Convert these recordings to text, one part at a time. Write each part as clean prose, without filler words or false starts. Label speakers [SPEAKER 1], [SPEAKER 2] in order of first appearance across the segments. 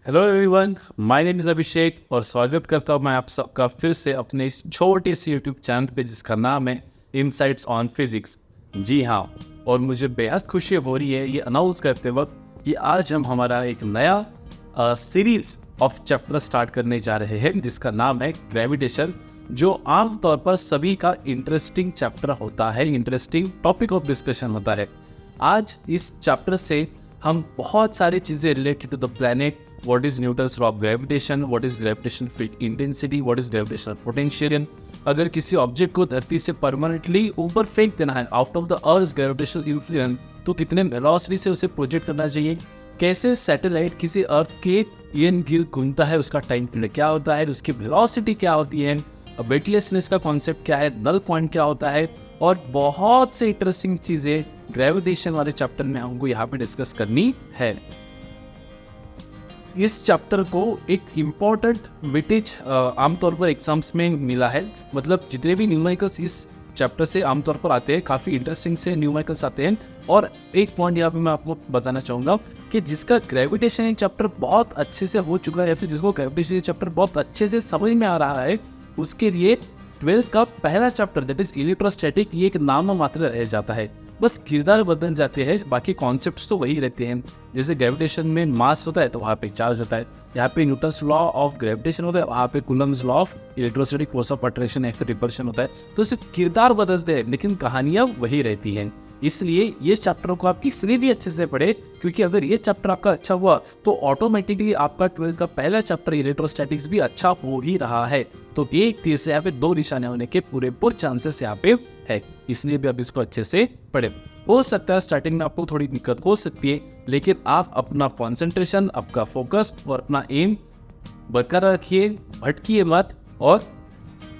[SPEAKER 1] Hello everyone, my name is Abhishek और स्वागत करता हूँ मैं आप सबका फिर से अपने इस छोटे से यूट्यूब चैनल पे जिसका नाम है इनसाइट्स ऑन फिजिक्स। जी हाँ, और मुझे बेहद खुशी हो रही है ये अनाउंस करते वक्त कि आज हम हमारा एक नया सीरीज ऑफ चैप्टर स्टार्ट करने जा रहे हैं जिसका नाम है ग्रेविटेशन, जो आमतौर पर सभी का इंटरेस्टिंग चैप्टर होता है, इंटरेस्टिंग टॉपिक ऑफ डिस्कशन होता है। आज इस चैप्टर से हम बहुत सारी चीज़ें related to the planet, what is Newton's law of gravitation, what is gravitation field intensity, what is gravitational potential, अगर किसी ऑब्जेक्ट को धरती से परमानेंटली ऊपर फेंक देना है out of the earth gravitational influence, तो कितने वेलोसिटी से उसे प्रोजेक्ट करना चाहिए, कैसे सैटेलाइट किसी अर्थ के इर्द गिर्द घूमता है, उसका टाइम पीरियड क्या होता है, उसकी वेलोसिटी क्या होती है, वेटलेसनेस का कॉन्सेप्ट क्या है, नल पॉइंट क्या होता है, और बहुत से इंटरेस्टिंग चीजें ग्रेविटेशन वाले चैप्टर में हमको यहाँ पे डिस्कस करनी है। इस चैप्टर को एक इम्पॉर्टेंट वेटेज आमतौर पर एग्जाम्स में मिला है, मतलब जितने भी न्यूमेरिकल्स इस चैप्टर से आमतौर पर आते हैं काफ़ी इंटरेस्टिंग से न्यूमेरिकल्स आते हैं। और एक पॉइंट यहाँ पे मैं आपको बताना चाहूँगा कि जिसका ग्रेविटेशन चैप्टर बहुत अच्छे से हो चुका है या फिर जिसको ग्रेविटेशन चैप्टर बहुत अच्छे से समझ में आ रहा है, उसके लिए 12th का पहला चैप्टर दैट इज इलेक्ट्रोस्टैटिक ये एक नाम मात्र रह जाता है, बस किरदार बदल जाते हैं, बाकी कॉन्सेप्ट्स तो वही रहते हैं। जैसे ग्रेविटेशन में मास होता है तो वहाँ पे चार्ज होता है, यहाँ पे न्यूटन्स लॉ ऑफ ग्रेविटेशन होता है, वहाँ पे Coulomb's law of electrostatic force of attraction या फिर रिपल्शन होता है। तो सिर्फ किरदार बदलते हैं लेकिन कहानियाँ वही रहती हैं। इसलिए ये चैप्टर को आप इसलिए भी अच्छे से पढ़े क्योंकि अगर ये चैप्टर आपका अच्छा हुआ तो ऑटोमेटिकली आपका 12th का पहला चैप्टर इलेक्ट्रोस्टैटिक्स भी अच्छा हो ही रहा है। तो एक तीर से यहाँ पे दो निशाने होने के पूरे चांसेस यहाँ पे है, इसलिए भी आप इसको अच्छे से पढ़े। हो सकता है स्टार्टिंग में आपको थोड़ी दिक्कत हो सकती है, लेकिन आप अपना कॉन्सेंट्रेशन, आपका फोकस और अपना एम बरकरार रखिए, भटकिए मत, और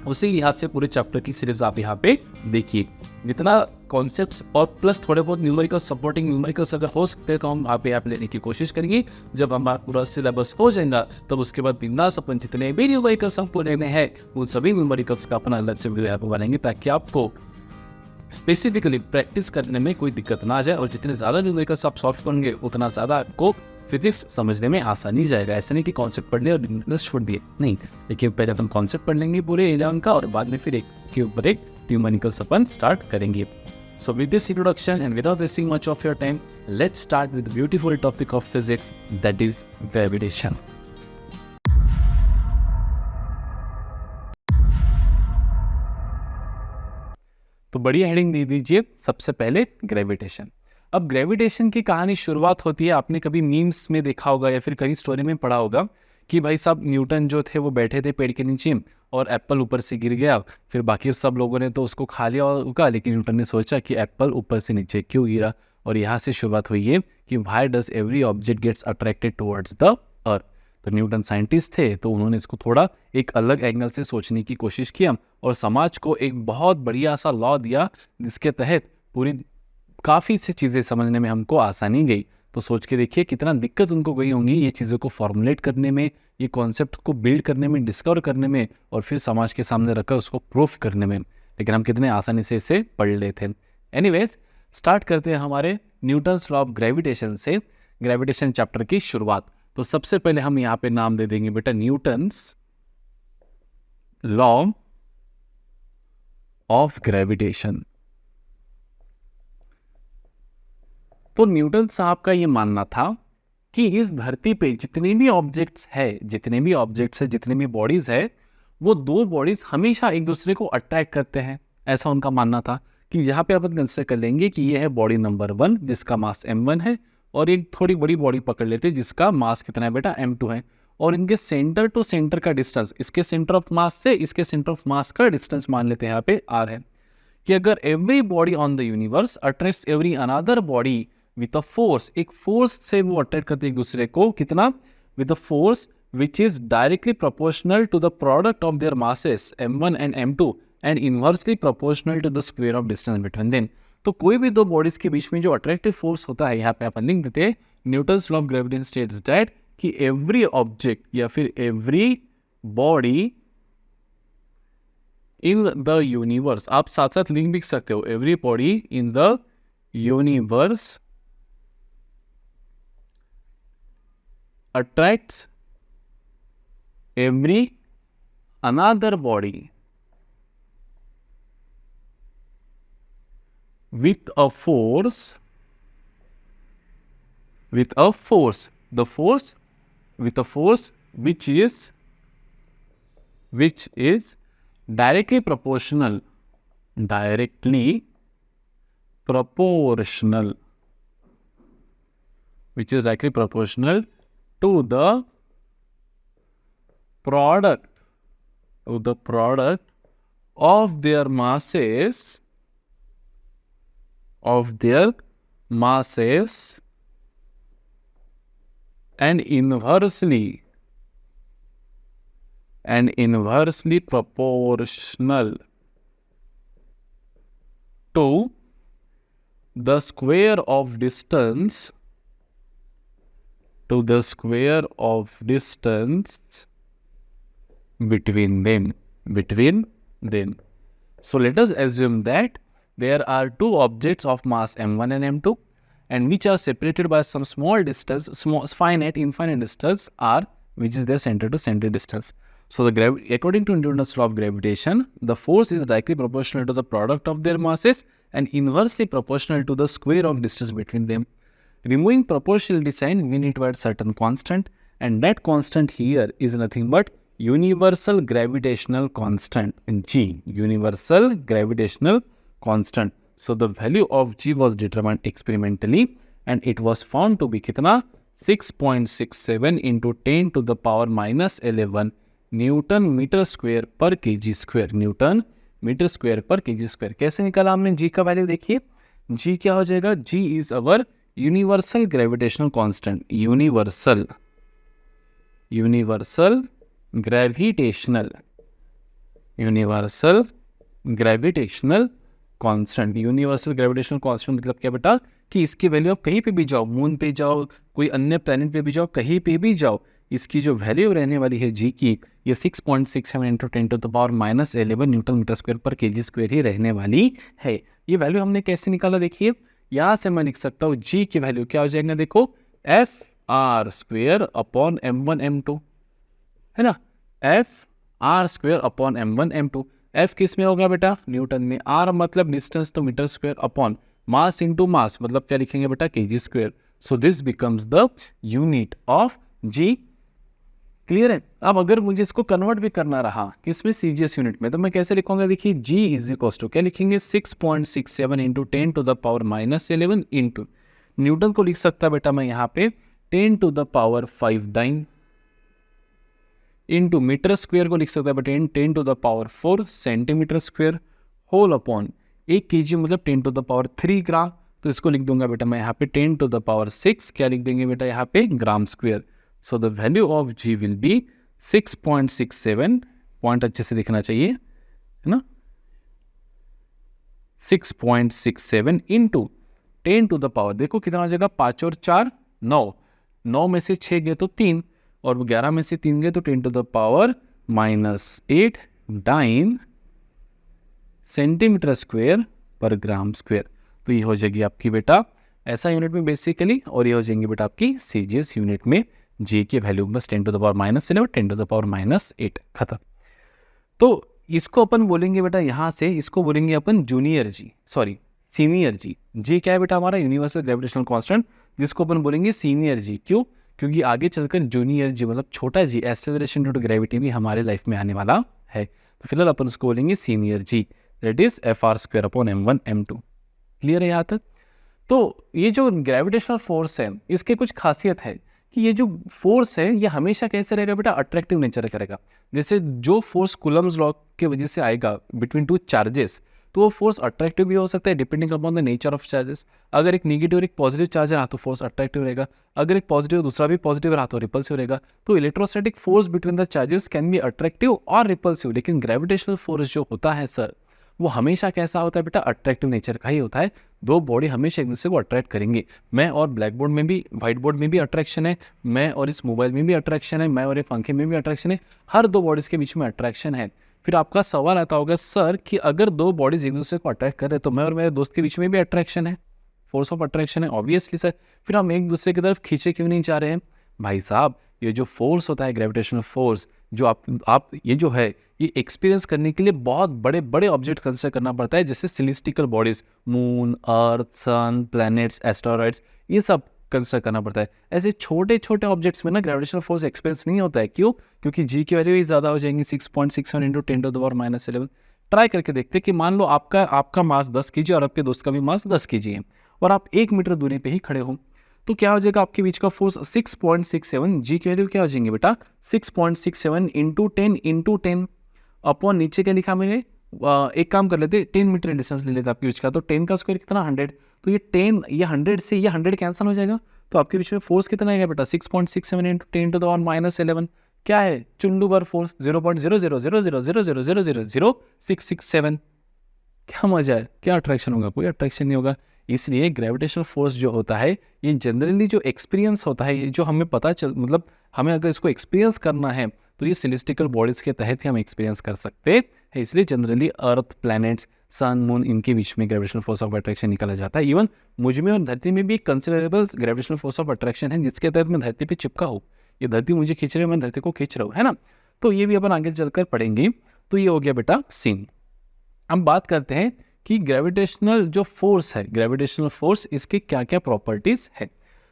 [SPEAKER 1] उसी लिहाज से पूरे चैप्टर की सीरीज आप यहाँ पे देखिए। जितना कॉन्सेप्ट्स और प्लस थोड़े बहुत न्यूमेरिकल सपोर्टिंग न्यूमेरिकल्स अगर हो सकते हैं तो हम यहाँ पे लेने की कोशिश करेंगे। जब हमारा पूरा सिलेबस हो जाएगा तब उसके बाद बिंदास अपन जितने भी न्यूमेरिकल्स हमको लेने हैं उन सभी न्यूमेरिकल्स का अपना अलग से वीडियो यहाँ पे बनाएंगे ताकि आपको स्पेसिफिकली प्रैक्टिस करने में कोई दिक्कत ना आ जाए। और जितने ज़्यादा न्यूमेरिकल्स आप सॉल्व करेंगे उतना ज़्यादा आपको फिजिक्स समझने में आसानी जाएगा। ऐसा नहीं कि कॉन्सेप्ट पढ़ लिया और न्यूमेरिकल्स छोड़ दिए, नहीं, लेकिन पहले अपन कॉन्सेप्ट पढ़ लेंगे पूरे 11 का और बाद में फिर एक के ऊपर एक न्यूमेरिकल्स अपन स्टार्ट करेंगे। So with this introduction and without wasting much of your time, let's start with the beautiful topic of physics, that is gravitation. तो बढ़िया हेडिंग दे दीजिए, सबसे पहले ग्रेविटेशन। अब ग्रेविटेशन की कहानी शुरुआत होती है, आपने कभी मीम्स में देखा होगा या फिर कहीं स्टोरी में पढ़ा होगा कि भाई साहब न्यूटन जो थे वो बैठे थे पेड़ के नीचे और एप्पल ऊपर से गिर गया, फिर बाकी सब लोगों ने तो उसको खा लिया और उगा, लेकिन न्यूटन ने सोचा कि एप्पल ऊपर से नीचे क्यों गिरा। और यहाँ से शुरुआत हुई है कि why does every object gets attracted towards the earth. तो न्यूटन साइंटिस्ट थे तो उन्होंने इसको थोड़ा एक अलग एंगल से सोचने की कोशिश किया और समाज को एक बहुत बढ़िया सा लॉ दिया जिसके तहत पूरी काफ़ी सी चीज़ें समझने में हमको आसानी गई। तो सोच के देखिए कितना दिक्कत उनको गई होंगी ये चीज़ों को फॉर्मुलेट करने में, ये कॉन्सेप्ट को बिल्ड करने में, डिस्कवर करने में और फिर समाज के सामने रखकर उसको प्रूफ करने में, लेकिन हम कितने आसानी से इसे पढ़ लेते हैं। एनीवेज, स्टार्ट करते हैं हमारे न्यूटन्स लॉ ऑफ ग्रेविटेशन से, ग्रेविटेशन चैप्टर की शुरुआत। तो सबसे पहले हम यहाँ पे नाम दे देंगे बेटा न्यूटन्स लॉ ऑफ ग्रेविटेशन। तो न्यूटन साहब का ये मानना था कि इस धरती पे जितने भी ऑब्जेक्ट्स है, जितने भी बॉडीज है, वो दो बॉडीज हमेशा एक दूसरे को अट्रैक्ट करते हैं। ऐसा उनका मानना था कि यहाँ पे अपन कंसिडर कर लेंगे कि ये है बॉडी नंबर 1 जिसका मास m1 है, और एक थोड़ी बड़ी बॉडी पकड़ लेते हैं जिसका मास कितना है बेटा m2 है, और इनके सेंटर टू सेंटर का डिस्टेंस, इसके सेंटर ऑफ मास से इसके सेंटर ऑफ मास का डिस्टेंस मान लेते हैं यहाँ पे r है, कि अगर every body on the universe attracts every another body with a force, एक फोर्स से वो अट्रैक्ट करते हैं एक दूसरे को, कितना, with a force which is directly proportional to the product of their masses m1 and m2 and inversely proportional to the square of distance between them. तो कोई भी दो बॉडीज के बीच में जो अट्रैक्टिव फोर्स होता है, यहाँ पे अपन लिख देते हैं Newton's law of gravitation states that कि एवरी ऑब्जेक्ट या फिर every body in the universe, आप साथ साथ लिंक लिख सकते हो, every body in the universe attracts every another body with a force, the force with a force which is directly proportional which is directly proportional to the product of their masses and inversely proportional to the square of distance between them. So let us assume that there are two objects of mass m1 and m2 and which are separated by some small distance, infinite distance r, which is their center to center distance. So according to Newton's law of gravitation, the force is directly proportional to the product of their masses and inversely proportional to the square of distance between them. Removing proportionality sign, we need to add certain constant, and that constant here is nothing but universal gravitational constant, G, universal gravitational constant. So the value of G was determined experimentally and it was found to be कितना 6.67 into 10 to the power minus 11 newton metre square पर kg square, newton metre square पर kg square. कैसे निकाला हमने G का value? देखिए G क्या हो जाएगा, G is our universal gravitational constant, universal gravitational constant. Universal gravitational constant मतलब क्या बेटा कि इसकी वैल्यू आप कहीं पे भी जाओ, मून पे जाओ, कोई अन्य प्लैनेट पे भी जाओ, कहीं पे भी जाओ, इसकी जो वैल्यू रहने वाली है जी की, ये 6.67 into 10 to the power minus 11 newton metre square पर केजी स्क्वायर ही रहने वाली है. ये वैल्यू हमने कैसे निकाला? देखिए यहाँ से मैं लिख सकता हूँ जी की वैल्यू क्या हो जाएगा, देखो F R square upon m1 m2, है ना, F R square upon m1 m2. F किस में होगा बेटा? न्यूटन में. आर मतलब डिस्टेंस तो metre square upon mass into mass मतलब क्या लिखेंगे बेटा? KG square. So this becomes the unit of G. Clear है? अब अगर मुझे इसको कन्वर्ट भी करना रहा किसमें? सीजीएस यूनिट में, तो मैं कैसे लिखूंगा? देखिए जी इज इक्वल टू क्या लिखेंगे? 6.67 into 10 to the power minus 11 into newton को लिख सकता बेटा मैं यहाँ पे 10 to the power 5 9 into metre square को लिख सकता है बेटा 10 to the power 4 centimetre square whole upon 1 kg मतलब 10 टू द पावर 3 ग्राम. तो इसको लिख दूंगा बेटा मैं यहाँ पे 10 टू द पावर 6 क्या लिख देंगे बेटा यहाँ पे? Gram square. So the value of G will be 6.67, point अच्छे से दिखना चाहिए, है ना, 6.67 इंटू 10 टू द पावर, देखो कितना हो जाएगा? 5 और 4 9, 9 में से 6 गए तो 3 और 11 में से 3 गए तो 10 to the power minus 8 9 centimetre square पर ग्राम स्क्वायर. तो ये हो जाएगी आपकी बेटा ऐसा यूनिट में बेसिकली, और ये हो जाएंगे बेटा आपकी सीजीएस यूनिट में. जी की वैल्यू बस 10 to the power minus 11 10 to the power minus 8 खत्म. तो इसको अपन बोलेंगे बेटा यहाँ से, इसको बोलेंगे अपन सीनियर जी. जी क्या है बेटा? हमारा यूनिवर्सल ग्रेविटेशनल कांस्टेंट, जिसको अपन बोलेंगे सीनियर जी. क्यों? क्योंकि आगे चलकर जूनियर जी मतलब छोटा जी, एक्सेलरेशन ड्यू टू ग्रेविटी भी हमारे लाइफ में आने वाला है. तो फिलहाल अपन उसको बोलेंगे सीनियर जी, that is F R square upon m1 m2. Clear है यहाँ तक? तो ये जो ग्रेविटेशनल फोर्स है इसके कुछ खासियत है कि ये जो फोर्स है ये हमेशा कैसे रहेगा बेटा? अट्रैक्टिव नेचर करेगा. जैसे जो फोर्स कूलम्स लॉ के वजह से आएगा बिटवीन टू चार्जेस, तो वो फोर्स अट्रैक्टिव भी हो सकता है depending upon the nature of charges. अगर एक नेगेटिव और एक पॉजिटिव चार्ज रहा तो फोर्स अट्रैक्टिव रहेगा, अगर एक पॉजिटिव दूसरा भी पॉजिटिव रहा तो रिपल्सिव रहेगा. तो electrostatic force between the charges can be attractive और रिपल्सिव, लेकिन ग्रेविटेशनल फोर्स जो होता है सर वो हमेशा कैसा होता है बेटा? अट्रैक्टिव नेचर का ही होता है. दो बॉडी हमेशा एक दूसरे को अट्रैक्ट करेंगे. मैं और ब्लैक बोर्ड में भी, व्हाइट बोर्ड में भी अट्रैक्शन है, मैं और इस मोबाइल में भी अट्रैक्शन है, मैं और ये पंखे में भी अट्रैक्शन है, हर दो बॉडीज के बीच में अट्रैक्शन है. फिर आपका सवाल आता होगा सर कि अगर दो बॉडीज एक दूसरे को अट्रैक्ट कर रहे हैं तो मैं और मेरे दोस्त के बीच में भी अट्रैक्शन है, फोर्स ऑफ अट्रैक्शन है. ऑब्वियसली सर, फिर हम एक दूसरे की तरफ खींचे क्यों नहीं जा रहे हैं? भाई साहब ये जो फोर्स होता है ग्रेविटेशनल फोर्स, जो आप ये जो है ये एक्सपीरियंस करने के लिए बहुत बड़े बड़े ऑब्जेक्ट कंसिडर करना पड़ता है, जैसे सेलेस्टिकल बॉडीज, मून, अर्थ, सन, प्लैनेट्स, एस्टेरॉइड्स, ये सब कंसिडर करना पड़ता है। ऐसे छोटे छोटे ऑब्जेक्ट्स में ना ग्रेविटेशनल फोर्स एक्सपीरियंस नहीं होता है। क्यों? क्योंकि जी की वैल्यू ही ज़्यादा हो जाएंगी, 6.67 इंटू 10⁻11। ट्राई करके देखते हैं कि मान लो आपका मास 10 kg और आपके दोस्त का भी मास 10 kg है और आप 1 मीटर दूरी पे ही खड़े हो, तो क्या हो जाएगा आपके बीच का फोर्स 6.67। जी की वैल्यू क्या हो जाएंगे बेटा? 6.67 इंटू 10 अपॉन नीचे क्या लिखा मैंने, एक काम कर लेते, 10 मीटर डिस्टेंस ले लेते आपके बीच का, तो 10 का स्क्वायर कितना 100, तो ये 10 ये 100 से ये 100 कैंसिल हो जाएगा, तो आपके बीच में फोर्स कितना आएगा बेटा? 6.67 इंटू 10⁻11 क्या है? चुल्लू भर फोर्स 0.00000000667। क्या मजा है, क्या अट्रैक्शन होगा? कोई अट्रैक्शन नहीं होगा। इसलिए ग्रेविटेशनल फोर्स जो होता है ये जनरली जो एक्सपीरियंस होता है, ये जो हमें पता चल मतलब हमें अगर इसको एक्सपीरियंस करना है तो ये सेलेस्टिकल बॉडीज के तहत ही हम एक्सपीरियंस कर सकते हैं। इसलिए जनरली अर्थ, प्लैनेट्स, सन, मून, इनके बीच में ग्रेविटेशनल फोर्स ऑफ अट्रैक्शन निकाला जाता है। इवन मुझ में और धरती में भी एक considerable gravitational force of attraction है, जिसके तहत मैं धरती पे चिपका हूँ। ये धरती मुझे खींच रही है, मैं धरती को खींच रहा हूँ, है ना। तो ये भी अपन आगे चलकर पढ़ेंगे। तो ये हो गया बेटा सीन। हम बात करते हैं कि ग्रेविटेशनल जो फोर्स है, ग्रेविटेशनल फोर्स इसके क्या क्या प्रॉपर्टीज है।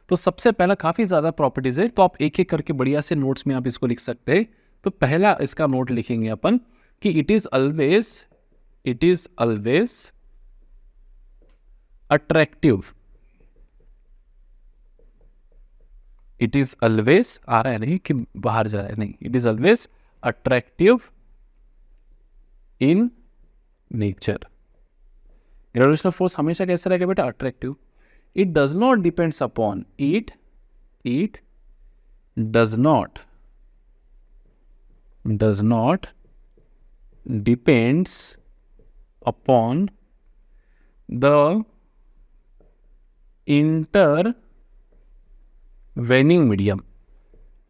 [SPEAKER 1] तो सबसे पहला काफ़ी ज़्यादा प्रॉपर्टीज है, तो आप एक एक करके बढ़िया से नोट्स में आप इसको लिख सकते हैं। तो पहला इसका नोट लिखेंगे अपन कि it is always attractive. It is always, आ रहा है नहीं कि बाहर जा रहा है, नहीं, it is always attractive in nature. Gravitational force हमेशा कैसे रहेगा बेटा? Attractive. It does not depends upon, it does not depends upon the intervening medium.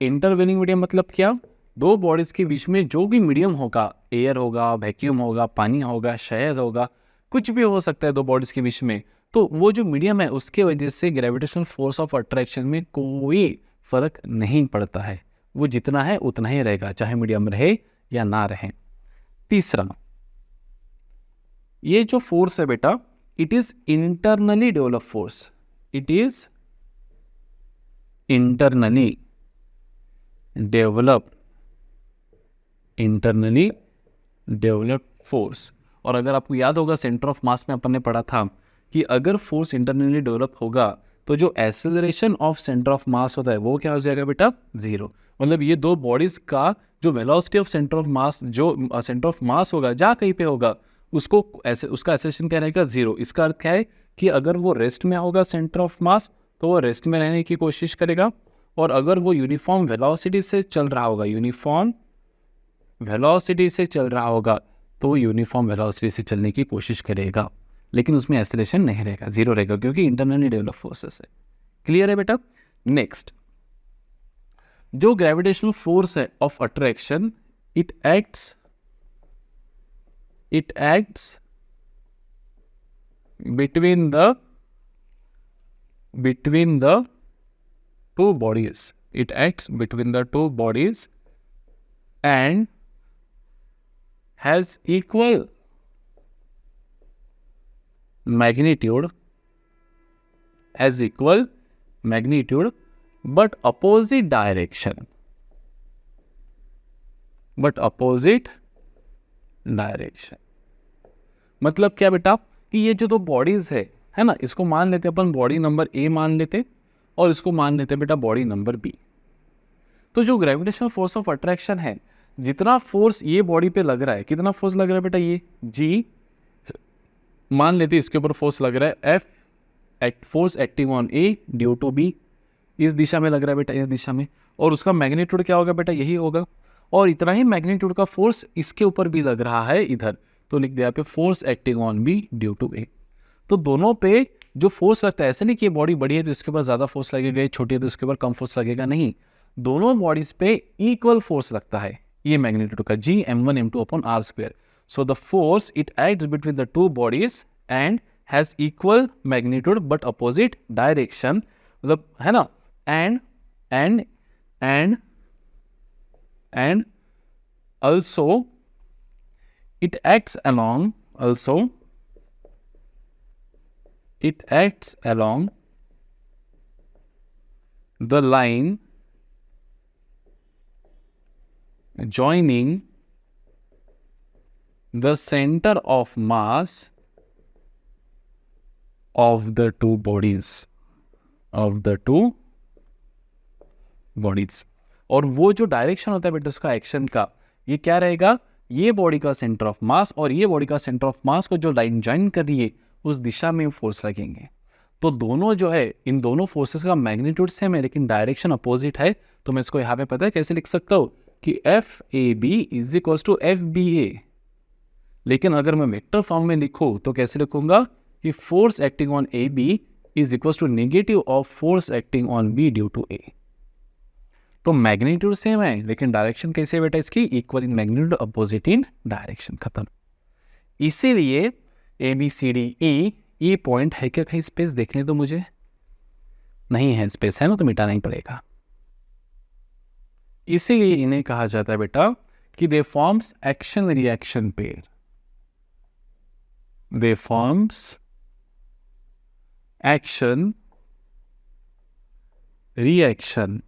[SPEAKER 1] Intervening medium मतलब क्या? दो बॉडीज के बीच में जो भी मीडियम होगा, एयर होगा, वैक्यूम होगा, पानी होगा, शहद होगा, कुछ भी हो सकता है दो बॉडीज के बीच में, तो वो जो मीडियम है उसके वजह से ग्रेविटेशनल फोर्स ऑफ अट्रैक्शन में कोई फर्क नहीं पड़ता है। वो जितना है उतना ही रहेगा, चाहे मीडियम रहे या ना रहे। तीसरा, ये जो फोर्स है बेटा, it is internally develop force. It is internally developed force. और अगर आपको याद होगा सेंटर ऑफ मास में अपन ने पढ़ा था कि अगर फोर्स इंटरनली डेवलप होगा तो जो एक्सेलरेशन ऑफ सेंटर ऑफ मास होता है वो क्या हो जाएगा बेटा? 0। मतलब ये दो बॉडीज का जो वेलोसिटी ऑफ सेंटर ऑफ मास, जो सेंटर ऑफ मास होगा जहाँ कहीं पे होगा, उसको ऐसे उसका एक्सेलरेशन क्या रहेगा? 0। इसका अर्थ क्या है कि अगर वो रेस्ट में होगा सेंटर ऑफ मास तो वो रेस्ट में रहने की कोशिश करेगा, और अगर वो यूनिफॉर्म वेलोसिटी से चल रहा होगा, यूनिफॉर्म वेलोसिटी से चल रहा होगा, तो यूनिफॉर्म वेलोसिटी से चलने की कोशिश करेगा, लेकिन उसमें एक्सेलरेशन नहीं रहेगा, 0 रहेगा, क्योंकि इंटरनली डेवलप फोर्सेस है। क्लियर है बेटा? नेक्स्ट, जो ग्रेविटेशनल फोर्स है of attraction, it acts between the two bodies. It acts between the two bodies and has equal magnitude but opposite direction. मतलब क्या बेटा कि ये जो दो बॉडीज है ना, इसको मान लेते अपन बॉडी नंबर ए मान लेते और इसको मान लेते बेटा बॉडी नंबर बी। तो जो ग्रेविटेशनल फोर्स ऑफ अट्रैक्शन है, जितना फोर्स ये बॉडी पे लग रहा है, कितना फोर्स लग रहा है बेटा? ये जी मान लेते, इसके ऊपर फोर्स लग रहा है F, force acting on A due to B, इस दिशा में लग रहा है बेटा, इस दिशा में, और उसका मैग्नीट्यूड क्या होगा बेटा? यही होगा। और इतना ही मैग्नीट्यूड का फोर्स इसके ऊपर भी लग रहा है इधर, तो लिख दिया पे force acting on B due to A. तो दोनों पे जो फोर्स लगता है, ऐसे नहीं कि ये बॉडी बड़ी है तो इसके ऊपर ज़्यादा फोर्स लगेगा, छोटी है तो इसके ऊपर कम फोर्स लगेगा, नहीं, दोनों बॉडीज पे इक्वल फोर्स लगता है ये मैग्नीट्यूड का, जी m1 m2 upon r square. So the force it acts between the two bodies and has equal magnitude but opposite direction, मतलब है ना, and and also it acts along the line joining the center of mass of the two bodies. और वो जो direction होता है बेटा उसका एक्शन का, ये क्या रहेगा, ये बॉडी का सेंटर ऑफ मास और ये बॉडी का सेंटर ऑफ मास को जो लाइन ज्वाइन कर रही है उस दिशा में फोर्स लगेंगे। तो दोनों जो है, इन दोनों फोर्सेस का मैग्नीट्यूड सेम है लेकिन डायरेक्शन अपोजिट है। तो मैं इसको यहाँ पे पता है कैसे लिख सकता हूँ कि FAB is equals to FBA। लेकिन अगर मैं वेक्टर फॉर्म में लिखूँ तो कैसे लिखूंगा कि force acting on AB is equals to negative of force acting on B due to A। तो मैग्नीट्यूड सेम है लेकिन डायरेक्शन कैसे है बेटा इसकी, equal in magnitude opposite in direction, खत्म। इसीलिए ABCDE ये पॉइंट है क्या, कहीं स्पेस देखने तो मुझे नहीं है, स्पेस है ना तो मिटाना ही पड़ेगा। इसीलिए इन्हें कहा जाता है बेटा कि they forms action reaction pair, they forms action reaction,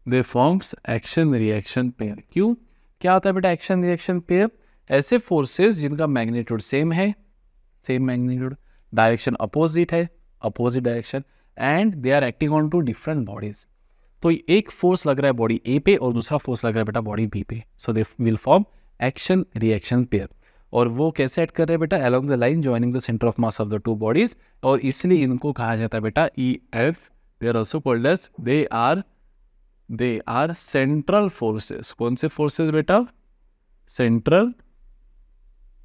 [SPEAKER 1] they forms action reaction pair. क्यों, क्या होता है बेटा एक्शन रिएक्शन पेयर, ऐसे फोर्सेस जिनका मैग्नीट्यूड सेम है, सेम मैग्नीट्यूड, डायरेक्शन अपोजिट है, opposite direction, and they are acting on two different bodies. तो एक फोर्स लग रहा है बॉडी ए पे और दूसरा फोर्स लग रहा है बेटा बॉडी बी पे, so they will form action reaction pair. और वो कैसे एक्ट कर रहे हैं बेटा, along the line joining the centre of mass of the two bodies, और इसलिए इनको कहा जाता है बेटा EF। They are also called as, they are central forces. कौन से फोर्सेस बेटा, central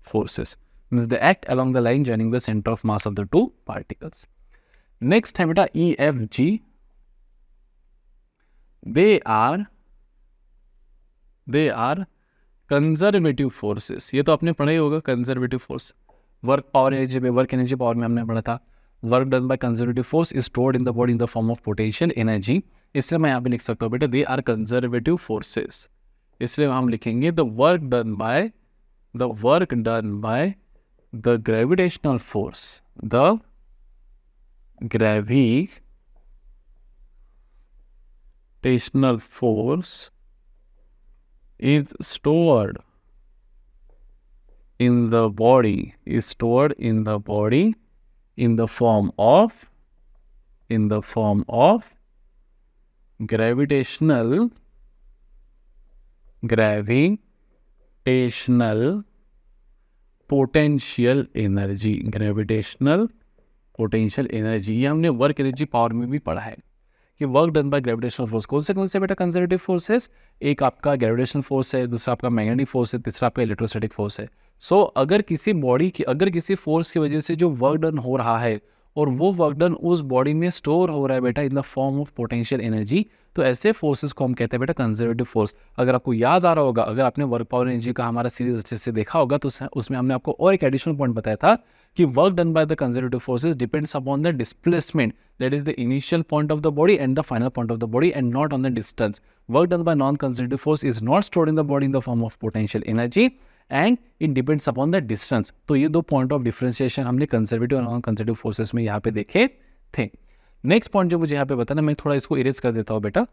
[SPEAKER 1] forces, means they act along the line joining the center of mass of the two particles. Next है बेटा EFG, they are conservative forces। ये तो आपने पढ़ा ही होगा, conservative force, work power energy में, वर्क एनर्जी पावर में हमने पढ़ा था। Work done by conservative force is stored in the body in the form of potential energy. इसलिए मैं यहाँ पे लिख सकता हूँ बेटा दे आर कंजर्वेटिव फोर्सेस। इसलिए हम लिखेंगे the work done by the gravitational force, the gravitational force is stored in the body, in the form of gravitational potential energy, gravitational potential energy. ये हमने वर्क एनर्जी पावर में भी पढ़ा है कि work done by gravitational force. कौन से बेटा कंजर्वेटिव फोर्सेस, एक आपका ग्रेविटेशनल फोर्स है, दूसरा आपका मैग्नेटिक फोर्स है, तीसरा आपका इलेक्ट्रोस्टैटिक फोर्स है। सो अगर किसी बॉडी की, अगर किसी फोर्स की वजह से जो वर्क डन हो रहा है और वो वर्क डन उस बॉडी में स्टोर हो रहा है बेटा in the form of potential energy, तो ऐसे फोर्सेस को हम कहते हैं बेटा कंजर्वेटिव फोर्स। अगर आपको याद आ रहा होगा, अगर आपने वर्क पावर एनर्जी का हमारा सीरीज अच्छे से देखा होगा तो उसमें हमने आपको और एक एडिशनल पॉइंट बताया था कि work done by the conservative forces depends upon the displacement, that is the initial point of the body and the final point of the body and not on the distance. Work done by non conservative force is not stored in the body in the form of potential energy and it depends upon the distance. तो ये दो point of differentiation हमने conservative और non conservative forces में यहाँ पे देखे थे। नेक्स्ट पॉइंट जो मुझे यहाँ पे बताना, मैं थोड़ा इसको इरेज कर देता हूँ बेटा।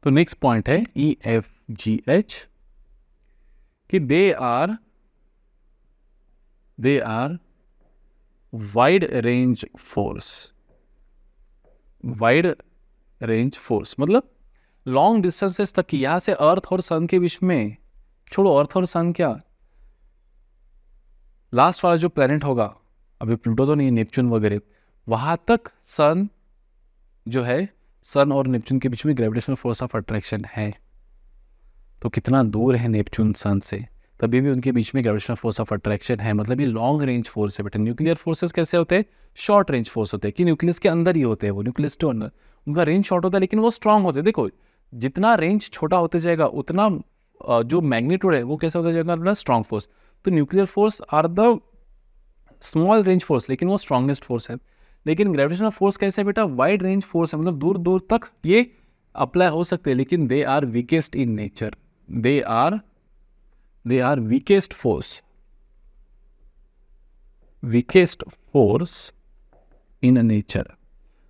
[SPEAKER 1] तो नेक्स्ट पॉइंट है EFGH कि they are wide range force. Wide range force मतलब लॉन्ग डिस्टेंसेस तक की, यहां से अर्थ और सन के बीच में, छोड़ो अर्थ और सन, क्या लास्ट वाला जो प्लेनेट होगा, अभी प्लूटो तो नहीं, नेपच्यून वगैरह, वहां तक सन जो है, सन और नेपच्यून के बीच में ग्रेविटेशनल फोर्स ऑफ अट्रैक्शन है। तो कितना दूर है नेपच्यून सन से, तभी भी उनके बीच में ग्रेविटेशनल फोर्स ऑफ अट्रैक्शन है। मतलब ये लॉन्ग रेंज फोर्स है बेटा। न्यूक्लियर फोर्सेस कैसे होते हैं, शॉर्ट रेंज फोर्स होते हैं कि न्यूक्लियस के अंदर ही होते हैं, वो न्यूक्लियस के अंदर उनका रेंज शॉर्ट होता है लेकिन वो स्ट्रांग होते हैं। देखो जितना रेंज छोटा होते जाएगा उतना जो मैग्नीट्यूड है वो कैसे होता जाएगा, स्ट्रॉन्ग फोर्स। तो nuclear force are the small range force लेकिन वो स्ट्रॉन्गेस्ट फोर्स है। लेकिन ग्रेविटेशनल फोर्स कैसे है बेटा, वाइड रेंज फोर्स है, मतलब दूर दूर तक ये अप्लाई हो सकते हैं, लेकिन they are weakest in nature, they are weakest force in nature.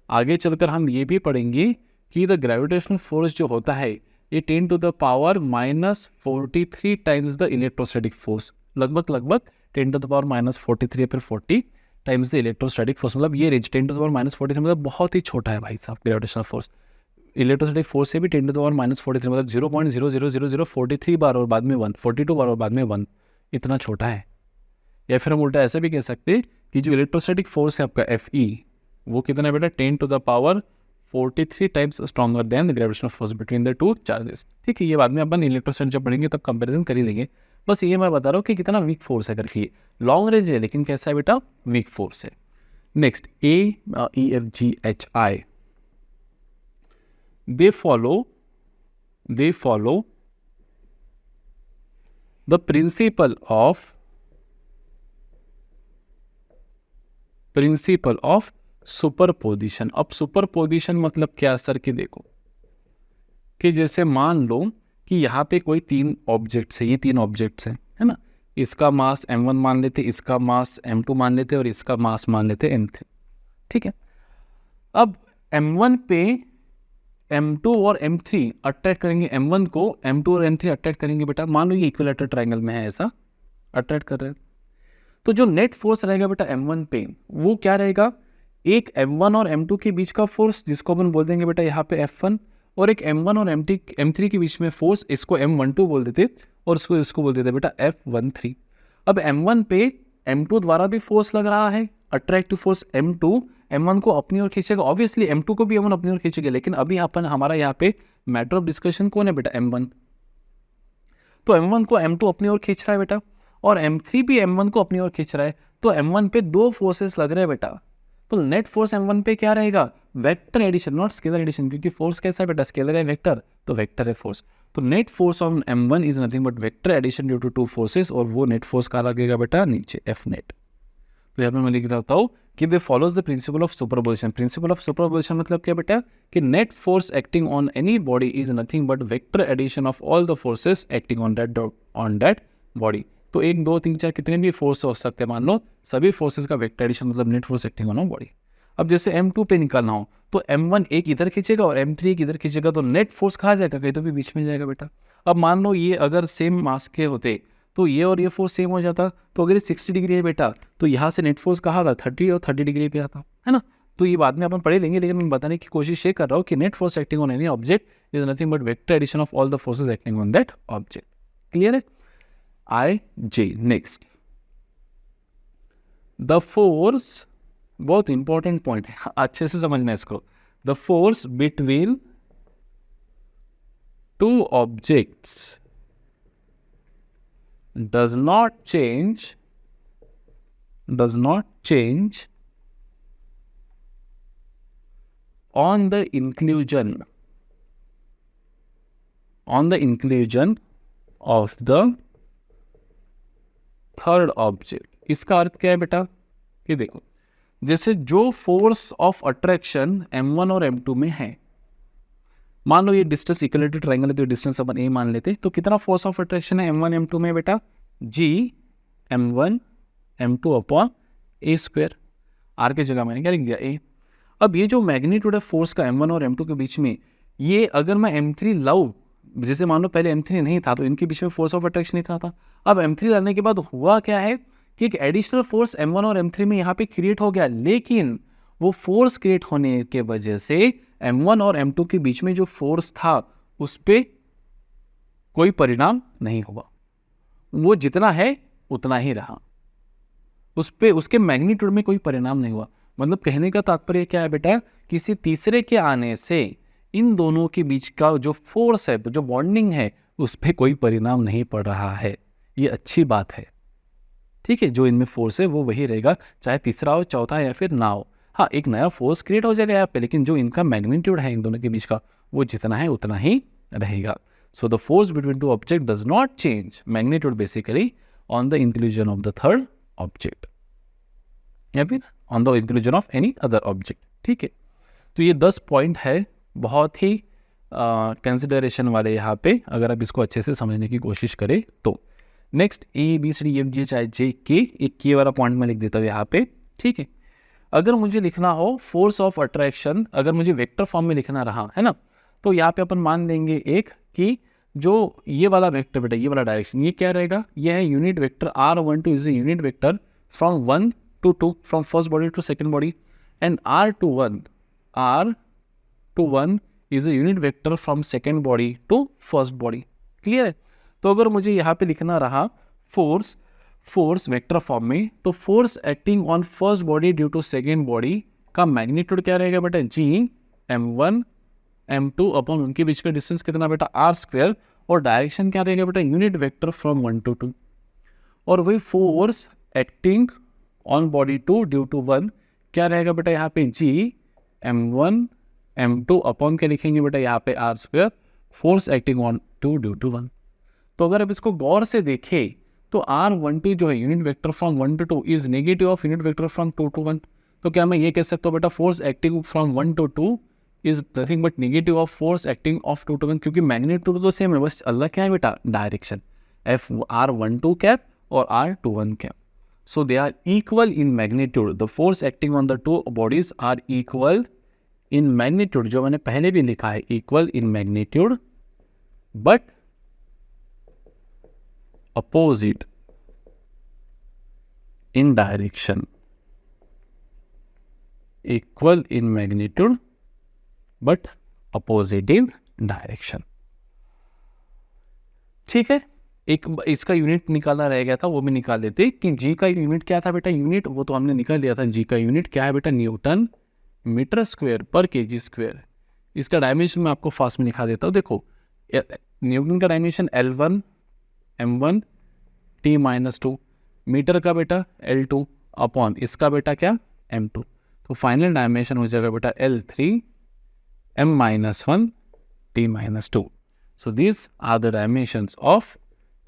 [SPEAKER 1] आगे चलकर हम ये भी पढ़ेंगे कि द ग्रेविटेशनल फोर्स जो होता है ये 10 to the power -43 times the electrostatic force, लगभग 10 to the power -43 या फिर 40 टाइम्स द इलेक्ट्रोस्टैटिक फोर्स, मतलब ये रेंज 10 to the power -43 मतलब बहुत ही छोटा है भाई साहब ग्रेविटेशनल फोर्स। इलेक्ट्रोस्टैटिक फोर्स से भी 10 to the power -43 मतलब 0.00043 बार और बाद में 1, 42 बार और बाद में 1, इतना छोटा है। या फिर हम उल्टा ऐसा भी कह सकते हैं कि जो इलेक्ट्रोस्टैटिक फोर्स है आपका Fe वो कितना है बेटा, 10 to the power 43 times stronger than the gravitational force between the two charges. ठीक है, ये बाद में अपन इलेक्ट्रोस्टैटिक जब पढ़ेंगे तब कंपैरिजन कर ही लेंगे, बस ये मैं बता रहा हूँ कि कितना वीक फोर्स है करके। लॉन्ग रेंज है लेकिन कैसा है बेटा, वीक फोर्स है। Next AEFGHI, they follow the principle of superposition. अब सुपरपोजिशन मतलब क्या सर, कि देखो कि जैसे मान लो कि यहाँ पे कोई 3 ऑब्जेक्ट्स है, ये 3 ऑब्जेक्ट्स हैं, है ना, इसका मास m1 मान लेते, इसका मास m2 मान लेते और इसका मास मान लेते m3। ठीक है, अब m1 पे m2 और m3 अट्रैक्ट करेंगे, m1 को m2 और m3 अट्रैक्ट करेंगे बेटा, मान लो ये इक्विलेटरल ट्रायंगल में है, ऐसा अट्रैक्ट कर रहे हैं, तो जो नेट फोर्स रहेगा बेटा m1 पे वो क्या रहेगा, एक m1 और m2 के बीच का फोर्स जिसको अपन बोल देंगे बेटा यहाँ पे F1, और एक m1 और m3 के बीच में फोर्स, इसको m12 बोल देते और इसको बोल देते बेटा F13। अब m1 पे m2 द्वारा भी फोर्स लग रहा है, अट्रैक्टिव फोर्स m2 m1 को अपनी ओर खींचेगा, ऑब्वियसली m2 को भी m1 अपनी ओर खींचेगा, लेकिन अभी अपन हमारा यहाँ पे मैटर ऑफ डिस्कशन कौन है बेटा, m1, तो m1 को m2 अपनी ओर खींच रहा है बेटा, और m3 भी m1 को अपनी ओर खींच रहा है, तो m1 पे 2 फोर्सेस लग रहे हैं बेटा, तो नेट फोर्स m1 पे क्या रहेगा, vector addition not scalar addition, क्योंकि फोर्स कैसा है बेटा, स्केलर है वेक्टर, तो वेक्टर है फोर्स, तो net force of m1 is nothing but vector addition due to 2 forces, और वो नेट फोर्स कहाँ लगेगा बेटा, नीचे F नेट। तो यहाँ पे मैं लिख रहा हूँ कि they follows the principle of superposition. Principle of superposition मतलब क्या बेटा, कि net force acting on any body is nothing but vector addition of all the forces acting on that body. तो 1 2 3 4 कितने भी फोर्स हो सकते हैं, मान लो सभी फोर्सेस का वेक्टर एडिशन मतलब net force acting on body. अब जैसे m2 पे निकालना हो तो m1 एक इधर खींचेगा और m3 एक इधर खींचेगा, तो नेट फोर्स कहाँ जाएगा, कहीं तो भी बीच में जाएगा बेटा। अब मान लो ये अगर सेम मास के होते तो ये और ये फोर्स सेम हो जाता, तो अगर ये 60 डिग्री है बेटा तो यहाँ से नेट फोर्स कहाँ था, 30 और 30 डिग्री पे आता, है ना। तो ये बाद में अपन पढ़े लेंगे, लेकिन मैं बताने की कोशिश ये कर रहा हूँ कि net force acting on any object is nothing but vector addition of all the forces acting on that object. Clear है। IJ नेक्स्ट, द फोर्स, बहुत इंपॉर्टेंट पॉइंट है, अच्छे से समझना इसको। The force between 2 objects does not change on the inclusion of the third object. इसका अर्थ क्या है बेटा, कि देखो जैसे जो फोर्स ऑफ अट्रैक्शन m1 और m2 में है, मान लो ये डिस्टेंस इक्विलेटरल ट्रायंगल है तो डिस्टेंस अपन a मान लेते, तो कितना फोर्स ऑफ अट्रैक्शन है m1 m2 में बेटा, g m1 m2 upon a square, r की जगह मैंने क्या लिख दिया a। अब ये जो मैग्नीट्यूड है फोर्स का m1 और m2 के बीच में, ये अगर मैं m3 लाऊं, जैसे मान लो पहले m3 नहीं था तो इनके बीच में फोर्स ऑफ अट्रैक्शन इतना था, अब m3 लाने के बाद हुआ क्या है कि एक एडिशनल फोर्स m1 और m3 में यहाँ पे क्रिएट हो गया, लेकिन वो फोर्स क्रिएट होने के वजह से m1 और m2 के बीच में जो फोर्स था उस पर कोई परिणाम नहीं हुआ, वो जितना है उतना ही रहा, उस पे उसके मैग्नीट्यूड में कोई परिणाम नहीं हुआ। मतलब कहने का तात्पर्य क्या है बेटा, किसी तीसरे के आने से इन दोनों के बीच का जो फोर्स है, जो बॉन्डिंग है, उस पर कोई परिणाम नहीं पड़ रहा है। ये अच्छी बात है, ठीक है। जो इनमें फोर्स है वो वही रहेगा, चाहे तीसरा हो, चौथा या फिर ना हो। हाँ, एक नया फोर्स क्रिएट हो जाएगा यहाँ पे, लेकिन जो इनका मैग्नीट्यूड है इन दोनों के बीच का, वो जितना है उतना ही रहेगा। So the force between 2 object does not change magnitude basically on the inclusion of the third object. या फिर on the inclusion of any other object. ठीक है, तो ये 10 पॉइंट है, बहुत ही कंसिडरेशन वाले यहाँ पे, अगर आप इसको अच्छे से समझने की कोशिश करें तो। नेक्स्ट ABCDEFGHIJ K, एक के वाला पॉइंट में लिख देता हूँ यहाँ पे। ठीक है, अगर मुझे लिखना हो फोर्स ऑफ अट्रैक्शन, अगर मुझे वेक्टर फॉर्म में लिखना रहा है ना, तो यहाँ पे अपन मान लेंगे एक कि जो ये वाला वेक्टर बेटा, ये वाला डायरेक्शन, ये क्या रहेगा, ये है unit vector R12 is a unit vector from 1 to 2, from first body to second body, and R21 is a unit vector from second body to first body. Clear है? तो अगर मुझे यहाँ पे लिखना रहा फोर्स वेक्टर फॉर्म में, तो force acting on first body due to second body का मैग्नीट्यूड क्या रहेगा बेटा, G m1 m2 अपॉन उनके बीच का डिस्टेंस कितना बेटा, R², और डायरेक्शन क्या रहेगा बेटा, यूनिट वेक्टर फ्रॉम 1 to 2। और वही force acting on body 2 due to 1 क्या रहेगा बेटा यहाँ पे, G m1 m2 अपॉन क्या लिखेंगे बेटा यहाँ पे, R², force acting on 2 due to 1। तो अगर आप इसको गौर से देखें तो R12 जो है unit vector from 1 to 2 is negative of unit vector from 2 to 1। तो क्या मैं ये कह सकता हूँ बेटा force acting from 1 to 2 is nothing but negative of force acting of 2 to 1, क्योंकि मैग्नीट्यूड तो सेम है, बस अलग क्या है बेटा, डायरेक्शन, R12 कैप और R21 cap. So they are equal in magnitude, the force acting on the two bodies are equal in magnitude, जो मैंने पहले भी लिखा है, equal in magnitude but opposite in direction, equal in magnitude but opposite in direction। ठीक है, एक इसका यूनिट निकालना रह गया था, वो भी निकाल लेते कि जी का यूनिट क्या था बेटा, यूनिट वो तो हमने निकाल लिया था, जी का यूनिट क्या है बेटा, न्यूटन मीटर स्क्वायर पर केजी स्क्वायर। इसका डायमेंशन मैं आपको फास्ट में लिखा देता हूँ। देखो न्यूटन का dimension L1 m1 T-2, metre का बेटा L2 अपॉन इसका बेटा क्या m2, तो फाइनल डायमेंशन हो जाएगा बेटा L3 m-1 T-2। So this are the dimensions of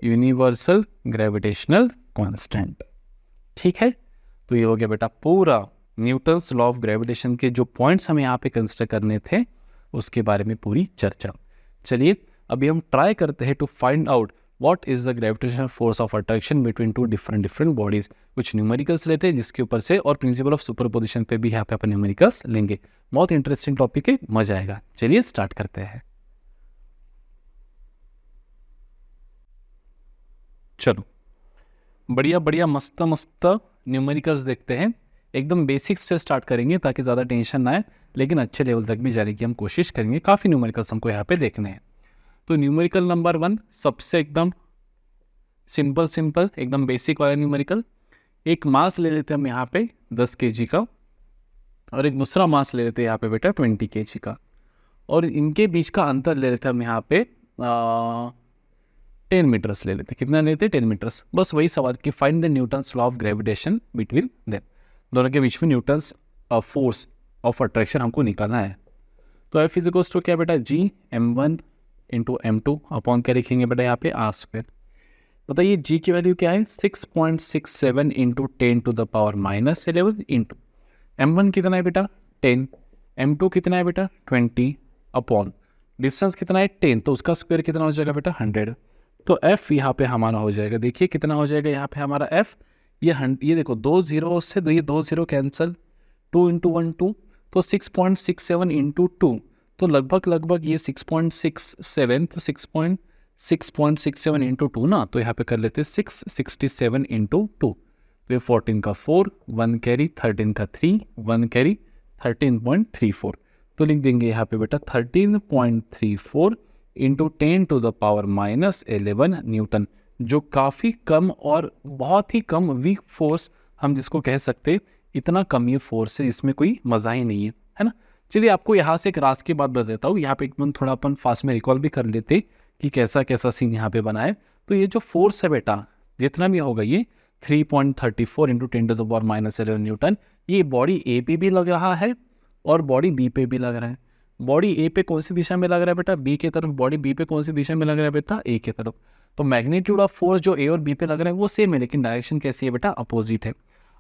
[SPEAKER 1] universal gravitational constant. ठीक है, तो ये हो गया बेटा पूरा न्यूटन्स लॉ ऑफ ग्रेविटेशन के जो पॉइंट्स हमें यहाँ पे कंसिडर करने थे उसके बारे में पूरी चर्चा। चलिए अभी हम ट्राई करते हैं to find out what is the gravitational force of attraction between two different bodies. कुछ न्यूमेरिकल्स लेते हैं जिसके ऊपर से, और प्रिंसिपल ऑफ सुपरपोजिशन पे भी यहाँ पे अपन न्यूमेरिकल्स लेंगे। बहुत इंटरेस्टिंग टॉपिक है, मजा आएगा। चलिए स्टार्ट करते हैं। चलो बढ़िया बढ़िया मस्त मस्त न्यूमेरिकल्स देखते हैं। एकदम बेसिक्स से स्टार्ट करेंगे ताकि ज़्यादा टेंशन ना आए, लेकिन अच्छे लेवल तक भी जाने की हम कोशिश करेंगे। काफ़ी न्यूमेरिकल्स हमको यहाँ पे देखने हैं। तो न्यूमेरिकल नंबर 1 सबसे एकदम सिंपल एकदम बेसिक वाला न्यूमेरिकल। एक मास ले लेते हैं हम यहाँ पे 10 kg का, और एक दूसरा मास ले लेते हैं यहाँ पे बेटा 20 kg का, और इनके बीच का अंतर ले लेते हैं हम यहाँ पे 10 मीटर्स ले लेते हैं। कितना लेते हैं 10 मीटर्स। बस वही सवाल कि find the Newton's law of gravitation between them, दोनों के बीच में न्यूटन्स फोर्स ऑफ अट्रैक्शन हमको निकालना है। तो एफ इज इक्वल्स टू क्या बेटा, G m1 into m2 upon क्या लिखेंगे बेटा यहाँ पे R²। बताइए जी की वैल्यू क्या है, 6.67 इंटू 10⁻⁻11 इंटू m1 कितना है बेटा 10, m2 कितना है बेटा 20 अपॉन डिस्टेंस कितना है 10, तो उसका स्क्वायर कितना हो जाएगा बेटा 100। तो f यहाँ पे हमारा हो जाएगा, देखिए कितना हो जाएगा यहाँ पे हमारा f, ये देखो 2 0 से ये 2 0 कैंसिल, 2 इंटू 1 2, तो 6.67 इंटू 2, तो लगभग ये 6.67, तो 6.67 इंटू 2 ना, तो यहाँ पे कर लेते 667 इंटू 2, तो ये 14 का 4, 1 कैरी, 13 का 3, 1 कैरी, 13.34, तो लिख देंगे यहाँ पे बेटा 13.34 इंटू 10⁻⁻11 न्यूटन, जो काफ़ी कम और बहुत ही कम वीक फोर्स हम जिसको कह सकते, इतना कम ये फोर्स है, इसमें कोई मज़ा ही नहीं है ना। चलिए आपको यहाँ से एक राज की बात बता देता हूँ, यहाँ पे एकदम थोड़ा अपन फास्ट में रिकॉल भी कर लेते कि कैसा कैसा सीन यहाँ पे बना है। तो ये जो फोर्स है बेटा जितना भी होगा ये 3.34 इंटू 10⁻⁻11 न्यूटन, ये बॉडी ए पे भी लग रहा है और बॉडी बी पे भी लग रहा है। बॉडी ए पे कौन सी दिशा में लग रहा है बेटा, बी की तरफ, बॉडी बी पे कौन सी दिशा में लग रहा है बेटा, ए की तरफ। तो मैग्नीट्यूड ऑफ फोर्स जो ए और बी पे लग रहा है वो सेम है, लेकिन डायरेक्शन कैसी है बेटा, अपोजिट है।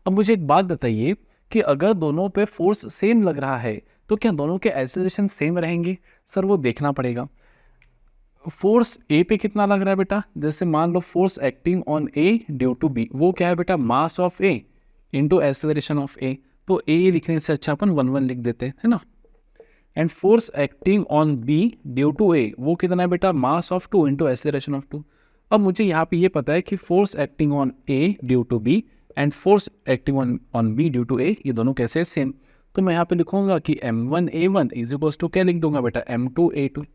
[SPEAKER 1] अब मुझे एक बात बताइए कि अगर दोनों पे फोर्स सेम लग रहा है तो क्या दोनों के एक्सेलरेशन सेम रहेंगे? सर वो देखना पड़ेगा। फोर्स ए पे कितना लग रहा है बेटा? जैसे मान लो force acting on A due to B, वो क्या है बेटा? Mass of A into acceleration of A. तो ए लिखने से अच्छा अपन 1 1 लिख देते हैं, है ना। And force acting on B due to A, वो कितना है बेटा? Mass of 2 into acceleration of 2। अब मुझे यहाँ पे ये पता है कि force acting on A due to B and force acting on B due to A, ये दोनों कैसे सेम। तो मैं यहाँ पे लिखूंगा कि m1a1 इज इक्वल्स टू क्या लिख दूंगा बेटा? m2a2,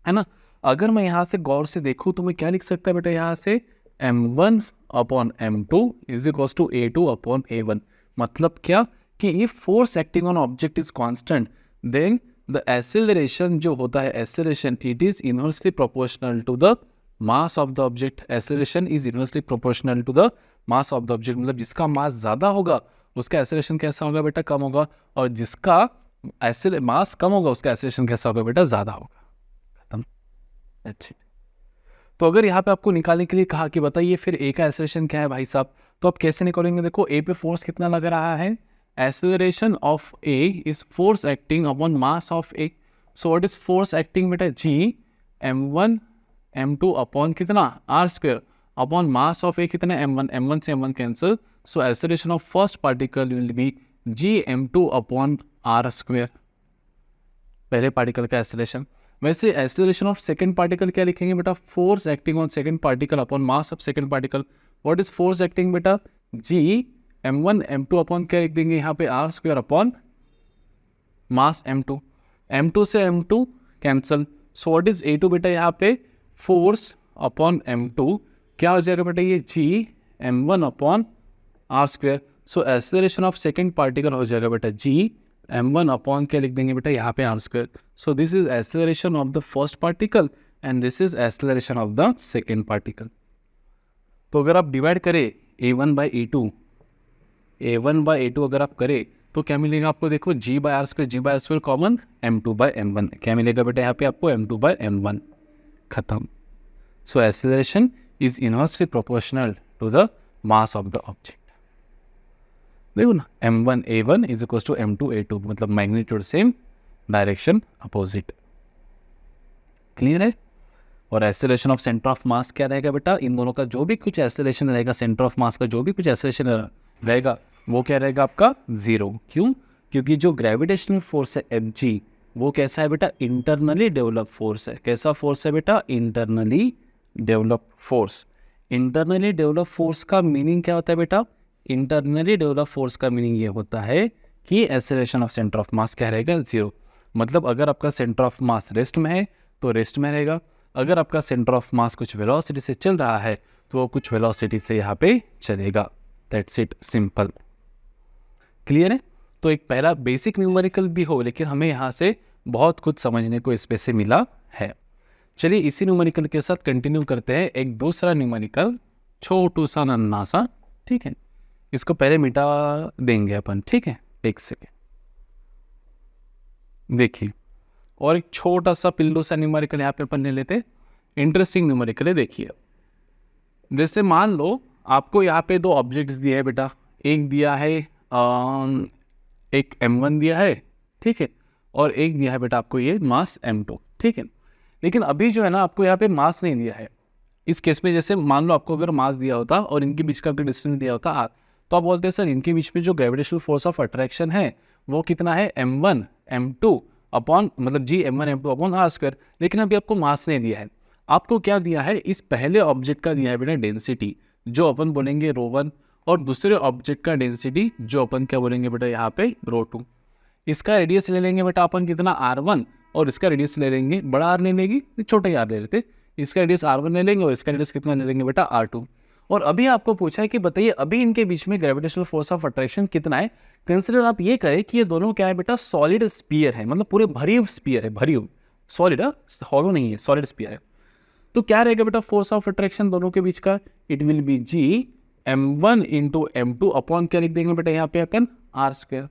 [SPEAKER 1] है ना। अगर मैं यहाँ से गौर से देखूँ तो मैं क्या लिख सकता है बेटा? यहाँ से m1 upon m2 is equals to a2 upon a1। मतलब क्या कि if force acting on object is constant then the acceleration जो होता है, acceleration it is inversely proportional to the mass of the object. Acceleration is inversely proportional to the mass of the object, मतलब जिसका मास ज़्यादा होगा उसका acceleration कैसा होगा बेटा? कम होगा, और जिसका मास कम होगा उसका एक्सेलरेशन कैसा होगा बेटा? ज़्यादा होगा। खत्म। अच्छा, तो अगर यहाँ पे आपको निकालने के लिए कहा कि बताइए फिर ए का एक्सेलरेशन क्या है भाई साहब, तो आप कैसे निकालेंगे? देखो ए पे फोर्स कितना लग रहा है? Acceleration of A is force acting upon mass of A. So what is force acting बेटा? जी m1 m2 अपॉन कितना? R square upon mass of A कितना? m1 से m1 cancel. So acceleration of first particle will be G m2 upon R square, पहले particle का acceleration. वैसे acceleration of second particle क्या लिखेंगे बेटा? Force acting on second particle upon mass of second particle. What is force acting बेटा? G m1 m2 upon क्या लिख देंगे यहाँ पे? आर स्क्वायर अपॉन मास m2। m2 से m2 cancel. So what is a2 बेटा? यहाँ पे फोर्स अपॉन m2 क्या हो जाएगा बेटा? ये G m1 upon R square. So acceleration of second particle हो जाएगा बेटा जी m1 अपॉन क्या लिख देंगे बेटा? यहाँ पे R square. So this is acceleration of the first particle and this is acceleration of the second particle. तो अगर आप डिवाइड करें a1 बाई a2 अगर आप करें तो क्या मिलेगा आपको? देखो g by R square common, m2 by m1 क्या मिलेगा बेटा? यहाँ पे आपको m2 बाई m1। खत्म। So acceleration is inversely proportional to the mass of the object. देखो ना, m1a1 is equal to m2a2, मतलब magnitude same, direction opposite. Clear है? और acceleration of centre of mass क्या रहेगा बेटा? इन दोनों का जो भी कुछ एक्सेलरेशन रहेगा, सेंटर ऑफ मास का जो भी कुछ एक्सेलरेशन रहेगा वो क्या रहेगा आपका? 0। क्यों? क्योंकि जो ग्रेविटेशनल फोर्स है mg वो कैसा है बेटा? इंटरनली डेवलप फोर्स है। कैसा फोर्स है बेटा? Internally develop force. Internally develop force का मीनिंग क्या होता है बेटा? इंटरनली डेवलप फोर्स का मीनिंग ये होता है कि acceleration of centre of mass क्या रहेगा? 0। मतलब अगर आपका सेंटर ऑफ मास रेस्ट में है तो रेस्ट में रहेगा, अगर आपका सेंटर ऑफ मास कुछ वेलोसिटी से चल रहा है तो वो कुछ वेलोसिटी से यहाँ पे चलेगा। That's it, simple. क्लियर है? तो एक पहला बेसिक न्यूमेरिकल भी हो, लेकिन हमें यहाँ से बहुत कुछ समझने को इसमें से मिला है। चलिए इसी न्यूमेरिकल के साथ कंटिन्यू करते हैं एक दूसरा न्यूमेरिकल, छोटू सा नन्ना सा, ठीक है। इसको पहले मिटा देंगे अपन, ठीक है, एक सेकेंड। देखिए, और एक छोटा सा पिल्लू सा न्यूमेरिकल यहाँ पे अपन ले लेते, इंटरेस्टिंग न्यूमेरिकल है। देखिए, जैसे मान लो आपको यहाँ पे दो ऑब्जेक्ट्स दिए है बेटा, एक दिया है एक m1 दिया है, ठीक है, और एक दिया है बेटा आपको ये मास m2, ठीक है। लेकिन अभी जो है ना आपको यहाँ पे मास नहीं दिया है। इस केस में जैसे मान लो आपको अगर मास दिया होता और इनके बीच का अगर डिस्टेंस दिया होता r, तो आप बोलते हैं सर इनके बीच में जो ग्रेविटेशनल फोर्स ऑफ अट्रैक्शन है वो कितना है? m1 m2 अपॉन, मतलब जी m1 m2 upon R square. लेकिन अभी आपको मास नहीं दिया है, आपको क्या दिया है? इस पहले ऑब्जेक्ट का दिया है बेटा डेंसिटी, जो अपन बोलेंगे ρ1, और दूसरे ऑब्जेक्ट का डेंसिटी जो अपन क्या बोलेंगे बेटा यहाँ पे ρ2। इसका रेडियस ले लेंगे बेटा अपन कितना? r1, और इसका रेडियस ले लेंगे, बड़ा आर ले लेंगे, छोटा ही आर ले लेते। इसका रेडियस r1 ले लेंगे और इसका रेडियस कितना ले लेंगे बेटा? r2। और अभी आपको पूछा है कि बताइए अभी इनके बीच में ग्रेविटेशनल फोर्स ऑफ अट्रैक्शन कितना है। कंसिडर आप ये करें कि ये दोनों क्या है बेटा? सॉलिड स्पीयर है, मतलब पूरे भरी स्पीयर है, भरी सॉलिड, हॉलो नहीं है, सॉलिड स्पीयर है। तो क्या रहेगा बेटा फोर्स ऑफ अट्रैक्शन दोनों के बीच का? It will be G m1 into m2 upon क्या लिख देंगे बेटा यहाँ पे अपन? Are square.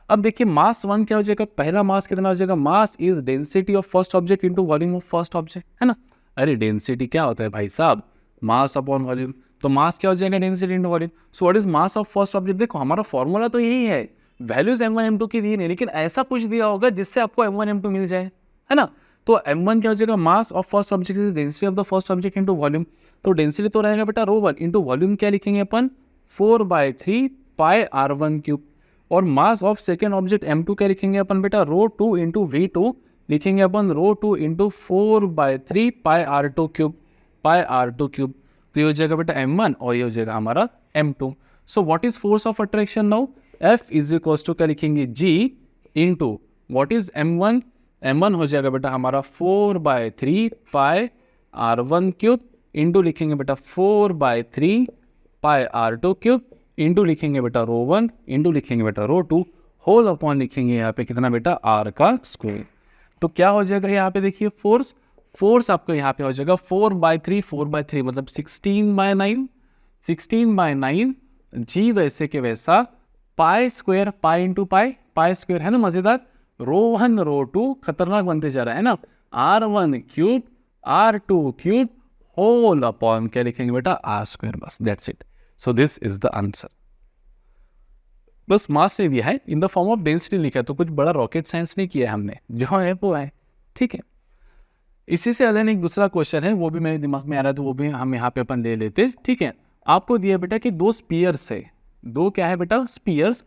[SPEAKER 1] अब देखिए मास 1 क्या हो जाएगा? पहला मास कितना हो जाएगा? Mass is density of first object into volume of first object, है ना। अरे डेंसिटी क्या होता है भाई साहब? Mass upon volume. तो मास क्या हो जाएगा, density into volume. So what is mass of first object, देखो हमारा फॉर्मूला तो यही है, वैल्यूज m1 m2 की दी नहीं, लेकिन ऐसा कुछ दिया होगा जिससे आपको m1 m2 मिल जाए, है ना। तो m1 क्या हो जाएगा, mass of first object is density of the first object into volume. तो डेंसिटी तो रहेगा बेटा ρ1 इनटू वॉल्यूम क्या लिखेंगे अपन 4/3 पाई r1 क्यूब। और मास ऑफ सेकेंड ऑब्जेक्ट m2 क्या लिखेंगे अपन बेटा ρ2 इंटू v2 लिखेंगे अपन ρ2 इंटू 4/3 पाई r2 क्यूब, पाई r2 क्यूब। तो ये हो जाएगा बेटा m1 और ये हो जाएगा हमारा m2। So what is force of attraction now, F is equals to क्या लिखेंगे G into what is m1, m1 हो जाएगा बेटा हमारा 4/3 पाई r1 क्यूब इंटू लिखेंगे बेटा 4/3 पाई r2 क्यूब इंटू लिखेंगे बेटा ρ1 इंटू लिखेंगे बेटा ρ2 होल अपॉन लिखेंगे यहाँ पे कितना बेटा r का स्क्वायर। तो क्या हो जाएगा यहाँ पे देखिए फोर्स, फोर्स आपको यहाँ पे हो जाएगा 4/3 मतलब 16/9, 16/9 जी वैसे के वैसा pi square, pi into pi, pi square है ना मजेदार, ρ1 ρ2 खतरनाक बनते जा रहा है ना, r1 cube r2 cube whole upon क्या लिखेंगे बेटा r स्क्वायर, बस that's it. So this is the answer. बस मास से दिया है in the form of density लिखा है, तो कुछ बड़ा रॉकेट साइंस नहीं किया है हमने, जो है वो है, ठीक है। इसी से अलग एक दूसरा क्वेश्चन है, वो भी मेरे दिमाग में आ रहा है, तो वो भी हम यहाँ पे अपन ले लेते, ठीक है। आपको दिया बेटा कि दो स्पीयर्स है, दो क्या है बेटा स्पीयर्स,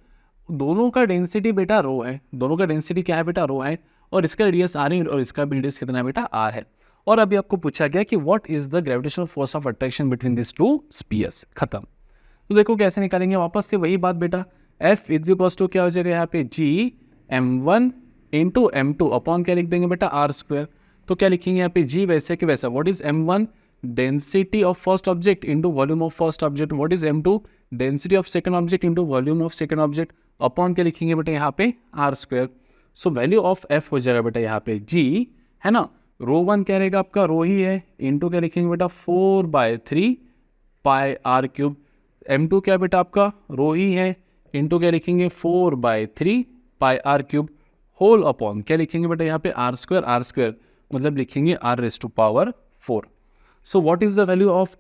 [SPEAKER 1] दोनों का डेंसिटी बेटा रो है, दोनों का डेंसिटी क्या है बेटा रो है, और इसका रेडियस आर है और इसका भी रेडियस कितना है बेटा आर है। और अभी आपको पूछा गया कि what is the gravitational force of attraction between this two spheres, खत्म। तो देखो कैसे निकालेंगे, वापस से वही बात बेटा, F इज इक्वल्स टू क्या हो जाएगा यहाँ पे G m1 into m2 upon क्या लिख देंगे बेटा r स्क्वायर। तो क्या लिखेंगे यहाँ पे G वैसे कि वैसा, what is m1 density of first object into volume of first object, what is m2 density of second object into volume of second object upon क्या लिखेंगे बेटा यहाँ पे r square. So value of F हो जाएगा बेटा यहाँ पे G, है ना, ρ1 क्या रहेगा आपका रो ही है, इंटू क्या लिखेंगे बेटा 4/3 पाई r क्यूब, m2 क्या बेटा आपका रो ही है, इंटू क्या लिखेंगे 4/3 पाई r क्यूब होल अपॉन क्या लिखेंगे बेटा यहाँ पे r स्क्वायर मतलब लिखेंगे r raise to power 4। So what is the value of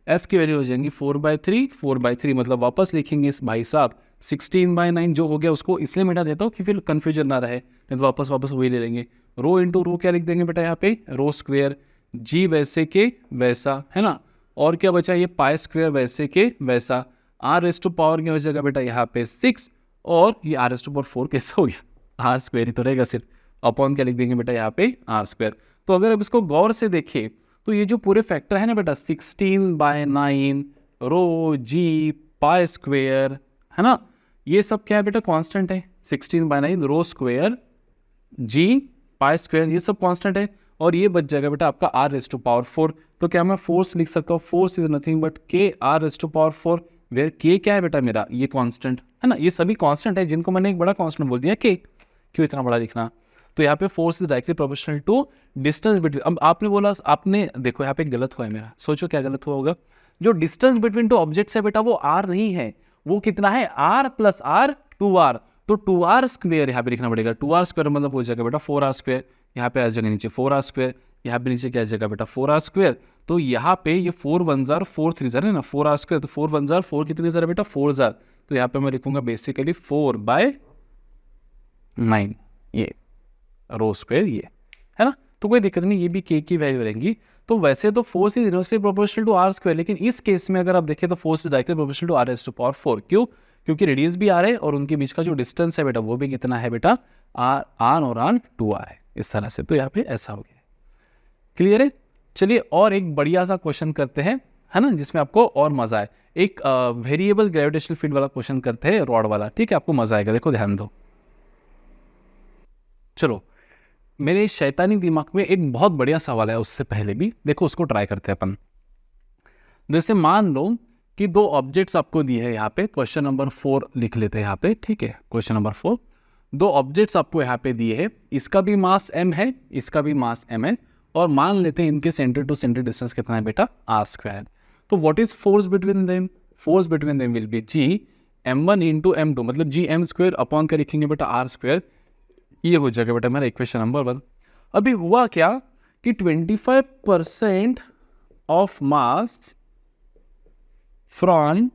[SPEAKER 1] f की वैल्यू हो जाएंगी 4/3 मतलब वापस लिखेंगे इस भाई साहब 16/9 जो हो गया उसको इसलिए मिटा देता हूँ कि फिर कन्फ्यूजन ना रहे, नहीं तो वापस वही ले लेंगे। रो इंटू रो क्या लिख देंगे बेटा यहाँ पे रो स्क्वायर, जी वैसे के वैसा, है ना, और क्या बचा ये पाई स्क्वायर वैसे के वैसा, आर रेज़ टू पावर क्या हो जाएगा बेटा यहाँ पे 6, और ये आर रेज़ टू पावर 4 कैसे हो गया, आर स्क्वायर ही तो रहेगा सिर्फ, अपॉन क्या लिख देंगे बेटा यहाँ पे आर स्क्वायर। तो अगर अब इसको गौर से देखें तो ये जो पूरे फैक्टर है ना बेटा 16/9 रो जी पाई स्क्वायर, है ना, ये सब क्या है बेटा कांस्टेंट है, 16/9 रो स्क्वायर जी पाई स्क्वायर ये सब कांस्टेंट है, और ये बच जाएगा बेटा आपका आर रेज़ टू पावर 4। तो क्या मैं फोर्स लिख सकता हूँ, force is nothing but K R raise to power 4, where K क्या है बेटा मेरा ये कांस्टेंट है ना, ये सभी कांस्टेंट है जिनको मैंने एक बड़ा कांस्टेंट बोल दिया के, क्यों इतना बड़ा लिखना। तो यहाँ पे force is directly proportional to distance between, अब आपने बोला, आपने देखो यहाँ पे गलत हुआ है मेरा, सोचो क्या गलत हुआ होगा, जो डिस्टेंस बिटवीन टू ऑब्जेक्ट्स है बेटा वो आर नहीं है, वो कितना है आर प्लस आर 2r, तो 2r स्क्वायर यहाँ पे लिखना पड़ेगा, 2r स्क्वायर मतलब हो जाएगा बेटा 4r स्क्वायर, यहाँ पे आ जाएगा नीचे 4r स्क्वायर, यहाँ पे नीचे क्या आ जाएगा बेटा 4r स्क्वायर। तो यहाँ पे ये 4 1 जार 4 3 जार है ना, 4r स्क्वायर, तो 4 1 जार 4 कितने जार बेटा 4 जार, तो यहाँ पे मैं लिखूंगा बेसिकली 4/9 ये रो स्क्वायर ये, है ना, तो कोई दिक्कत नहीं, ये भी के की वैल्यू रहेंगी। तो वैसे तो force is inversely proportional to R square, लेकिन इस केस में अगर आप देखें तो force is directly proportional to R raise to power 4, क्यों, क्योंकि रेडियस भी आर है और उनके बीच का जो डिस्टेंस है बेटा वो भी कितना है बेटा आर और आर 2r है, इस तरह से। तो यहाँ पे ऐसा हो गया, क्लियर है। चलिए और एक बढ़िया सा क्वेश्चन करते हैं, है ना, जिसमें आपको और मजा आए, एक वेरिएबल ग्रेविटेशनल फील्ड वाला क्वेश्चन करते हैं, रॉड वाला, ठीक है, आपको मजा आएगा, देखो ध्यान दो। चलो मेरे शैतानी दिमाग में एक बहुत बढ़िया सवाल है, उससे पहले भी देखो उसको ट्राई करते हैं अपन। जैसे मान लो कि दो ऑब्जेक्ट्स आपको दिए हैं, यहाँ पे क्वेश्चन नंबर 4 लिख लेते हैं यहाँ पे, ठीक है, क्वेश्चन नंबर 4, दो ऑब्जेक्ट्स आपको यहाँ पे दिए हैं, इसका भी मास m है, इसका भी मास m है, और मान लेते हैं इनके सेंटर टू सेंटर डिस्टेंस कितना है बेटा r स्क्वायर। तो what is force between them, force between them will be g m1 into m2 मतलब जी m स्क्वायर अपॉन क्या लिखेंगे बेटा r स्क्वायर, ये हो जाएगा बेटा मेरा इक्वेशन नंबर 1। अभी हुआ क्या कि 25% of mass from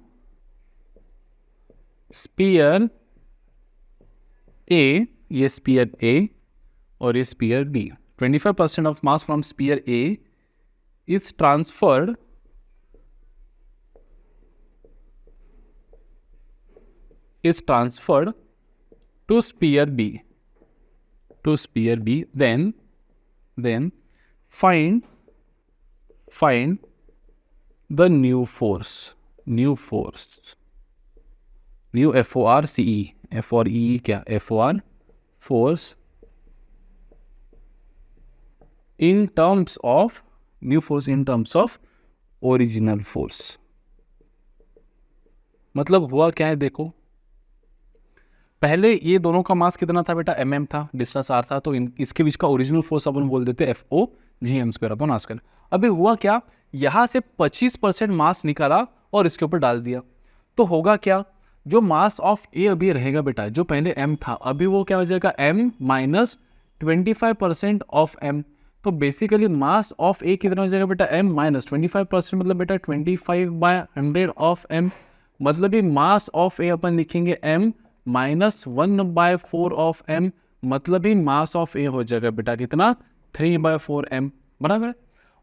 [SPEAKER 1] sphere A, ये स्पीयर ए और ये sphere B, 25% of mass from sphere A is transferred to sphere B, then find the new force, new FORCE, क्या FOR force in terms of original force। मतलब हुआ क्या है, देखो पहले ये दोनों का मास कितना था बेटा, mm था, डिस्टेंस r था, तो इसके बीच का ओरिजिनल फोर्स अपन बोल देते FO Gm²/r²। अभी हुआ क्या, यहाँ से 25% मास निकाला और इसके ऊपर डाल दिया, तो होगा क्या, जो मास ऑफ ए अभी रहेगा बेटा, जो पहले m था, अभी वो क्या हो जाएगा m माइनस 25% ऑफ m। तो बेसिकली मास ऑफ ए कितना हो जाएगा बेटा, m माइनस 25%, मतलब बेटा 25/100 ऑफ m। मतलब ये मास ऑफ ए अपन लिखेंगे m माइनस 1/4 ऑफ m, मतलब ही मास ऑफ ए हो जाएगा बेटा कितना, 3/4 m, बराबर है।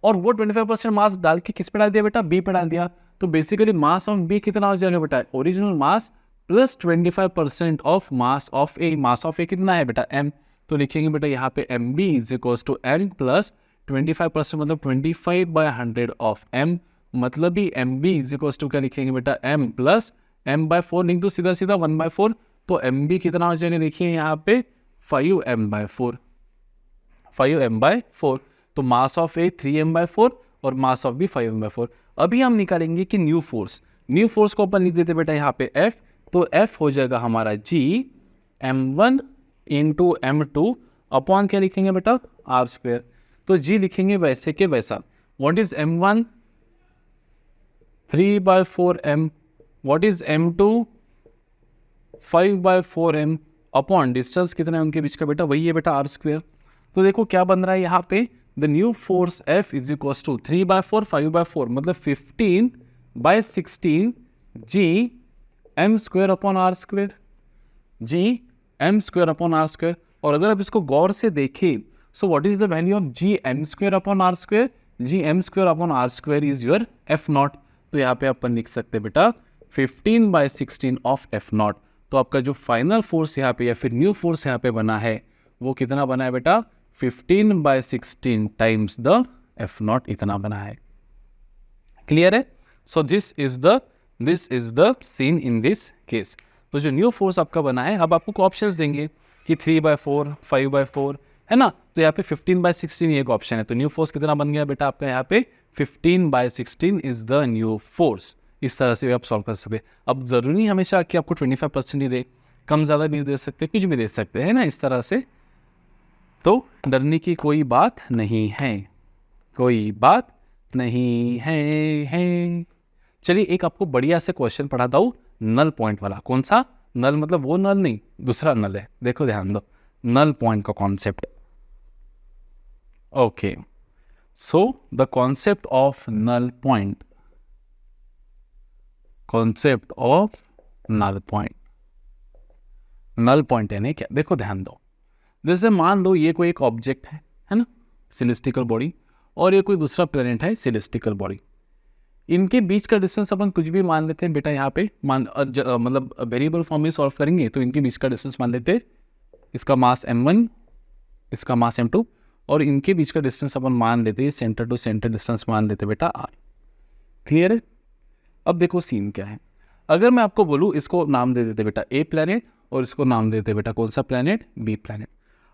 [SPEAKER 1] और वो 25% मास डाल के किस पे डाल दिया बेटा, बी पे डाल दिया, तो बेसिकली मास ऑफ बी कितना हो जाएगा बेटा, original mass plus 25% of mass of A. Mass of A कितना है बेटा, m, तो लिखेंगे बेटा यहाँ पे mb is equals to m plus 25%, मतलब 25/100 ऑफ m, मतलब ही mb इज इक्वल्स टू क्या लिखेंगे बेटा, m प्लस m/4 लिख दो सीधा सीधा 1/4, तो mb कितना हो जाएगा, देखिए यहाँ पे 5m/4, 5m/4, तो मास ऑफ ए 3m/4 और मास ऑफ बी 5m/4। अभी हम निकालेंगे कि न्यू फोर्स को अपन लिख देते बेटा यहाँ पे F, तो F हो जाएगा हमारा G m1 into m2 upon क्या लिखेंगे बेटा, r²। तो G लिखेंगे वैसे के वैसा, what is m1 3/4m, what is m2 5/4m upon distance कितना है उनके बीच का बेटा, वही है बेटा r²। तो देखो क्या बन रहा है यहाँ पे, the new force F is equal to 3/4 5/4, मतलब 15/16 G m² upon r², G m² upon r²। और अगर आप इसको गौर से देखें, सो what is the value of G m² upon r², G m² upon r² is your F0। तो यहाँ पे अपन लिख सकते हैं बेटा 15/16 ऑफ F0। तो आपका जो फाइनल फोर्स यहाँ पे या फिर न्यू फोर्स यहाँ पे बना है वो कितना बना है बेटा, 15/16 टाइम्स द F0 इतना बना है। क्लियर है? सो this is the seen in this case. तो जो न्यू फोर्स आपका बना है, अब आपको ऑप्शंस देंगे कि 3/4 5/4 है ना, तो यहाँ पे 15/16 ये एक ऑप्शन है। तो न्यू फोर्स कितना बन गया बेटा आपका यहाँ पे, 15/16 इज द न्यू फोर्स। इस तरह से आप सॉल्व कर सकते हैं। अब जरूरी नहीं हमेशा कि आपको 25% ही दे, कम ज़्यादा भी दे सकते, कुछ भी दे सकते हैं ना, इस तरह से। तो डरने की कोई बात नहीं है, कोई बात नहीं है। चलिए एक आपको बढ़िया से क्वेश्चन पढ़ाता हूँ, नल पॉइंट वाला। कौन सा नल, मतलब वो नल नहीं, दूसरा नल है। देखो ध्यान दो, नल पॉइंट का concept. Okay, so the concept of null point, concept of null point. Null point यानी क्या, देखो ध्यान दो। जैसे मान लो ये कोई एक ऑब्जेक्ट है ना, सेलेस्टिकल बॉडी, और ये कोई दूसरा प्लेनेट है, सेलेस्टिकल बॉडी। इनके बीच का डिस्टेंस अपन कुछ भी मान लेते हैं बेटा, यहाँ पे मतलब वेरिएबल फॉर्म में सॉल्व करेंगे तो इनके बीच का डिस्टेंस मान लेते हैं, इसका मास m1, इसका मास m2, और इनके बीच का डिस्टेंस अपन मान लेते हैं सेंटर टू सेंटर डिस्टेंस मान लेते बेटा r। क्लियर है? अब देखो सीन क्या है, अगर मैं आपको बोलूँ इसको नाम दे देते बेटा ए प्लैनेट, और इसको नाम देते बेटा कौन सा प्लैनेट, बी प्लैनेट।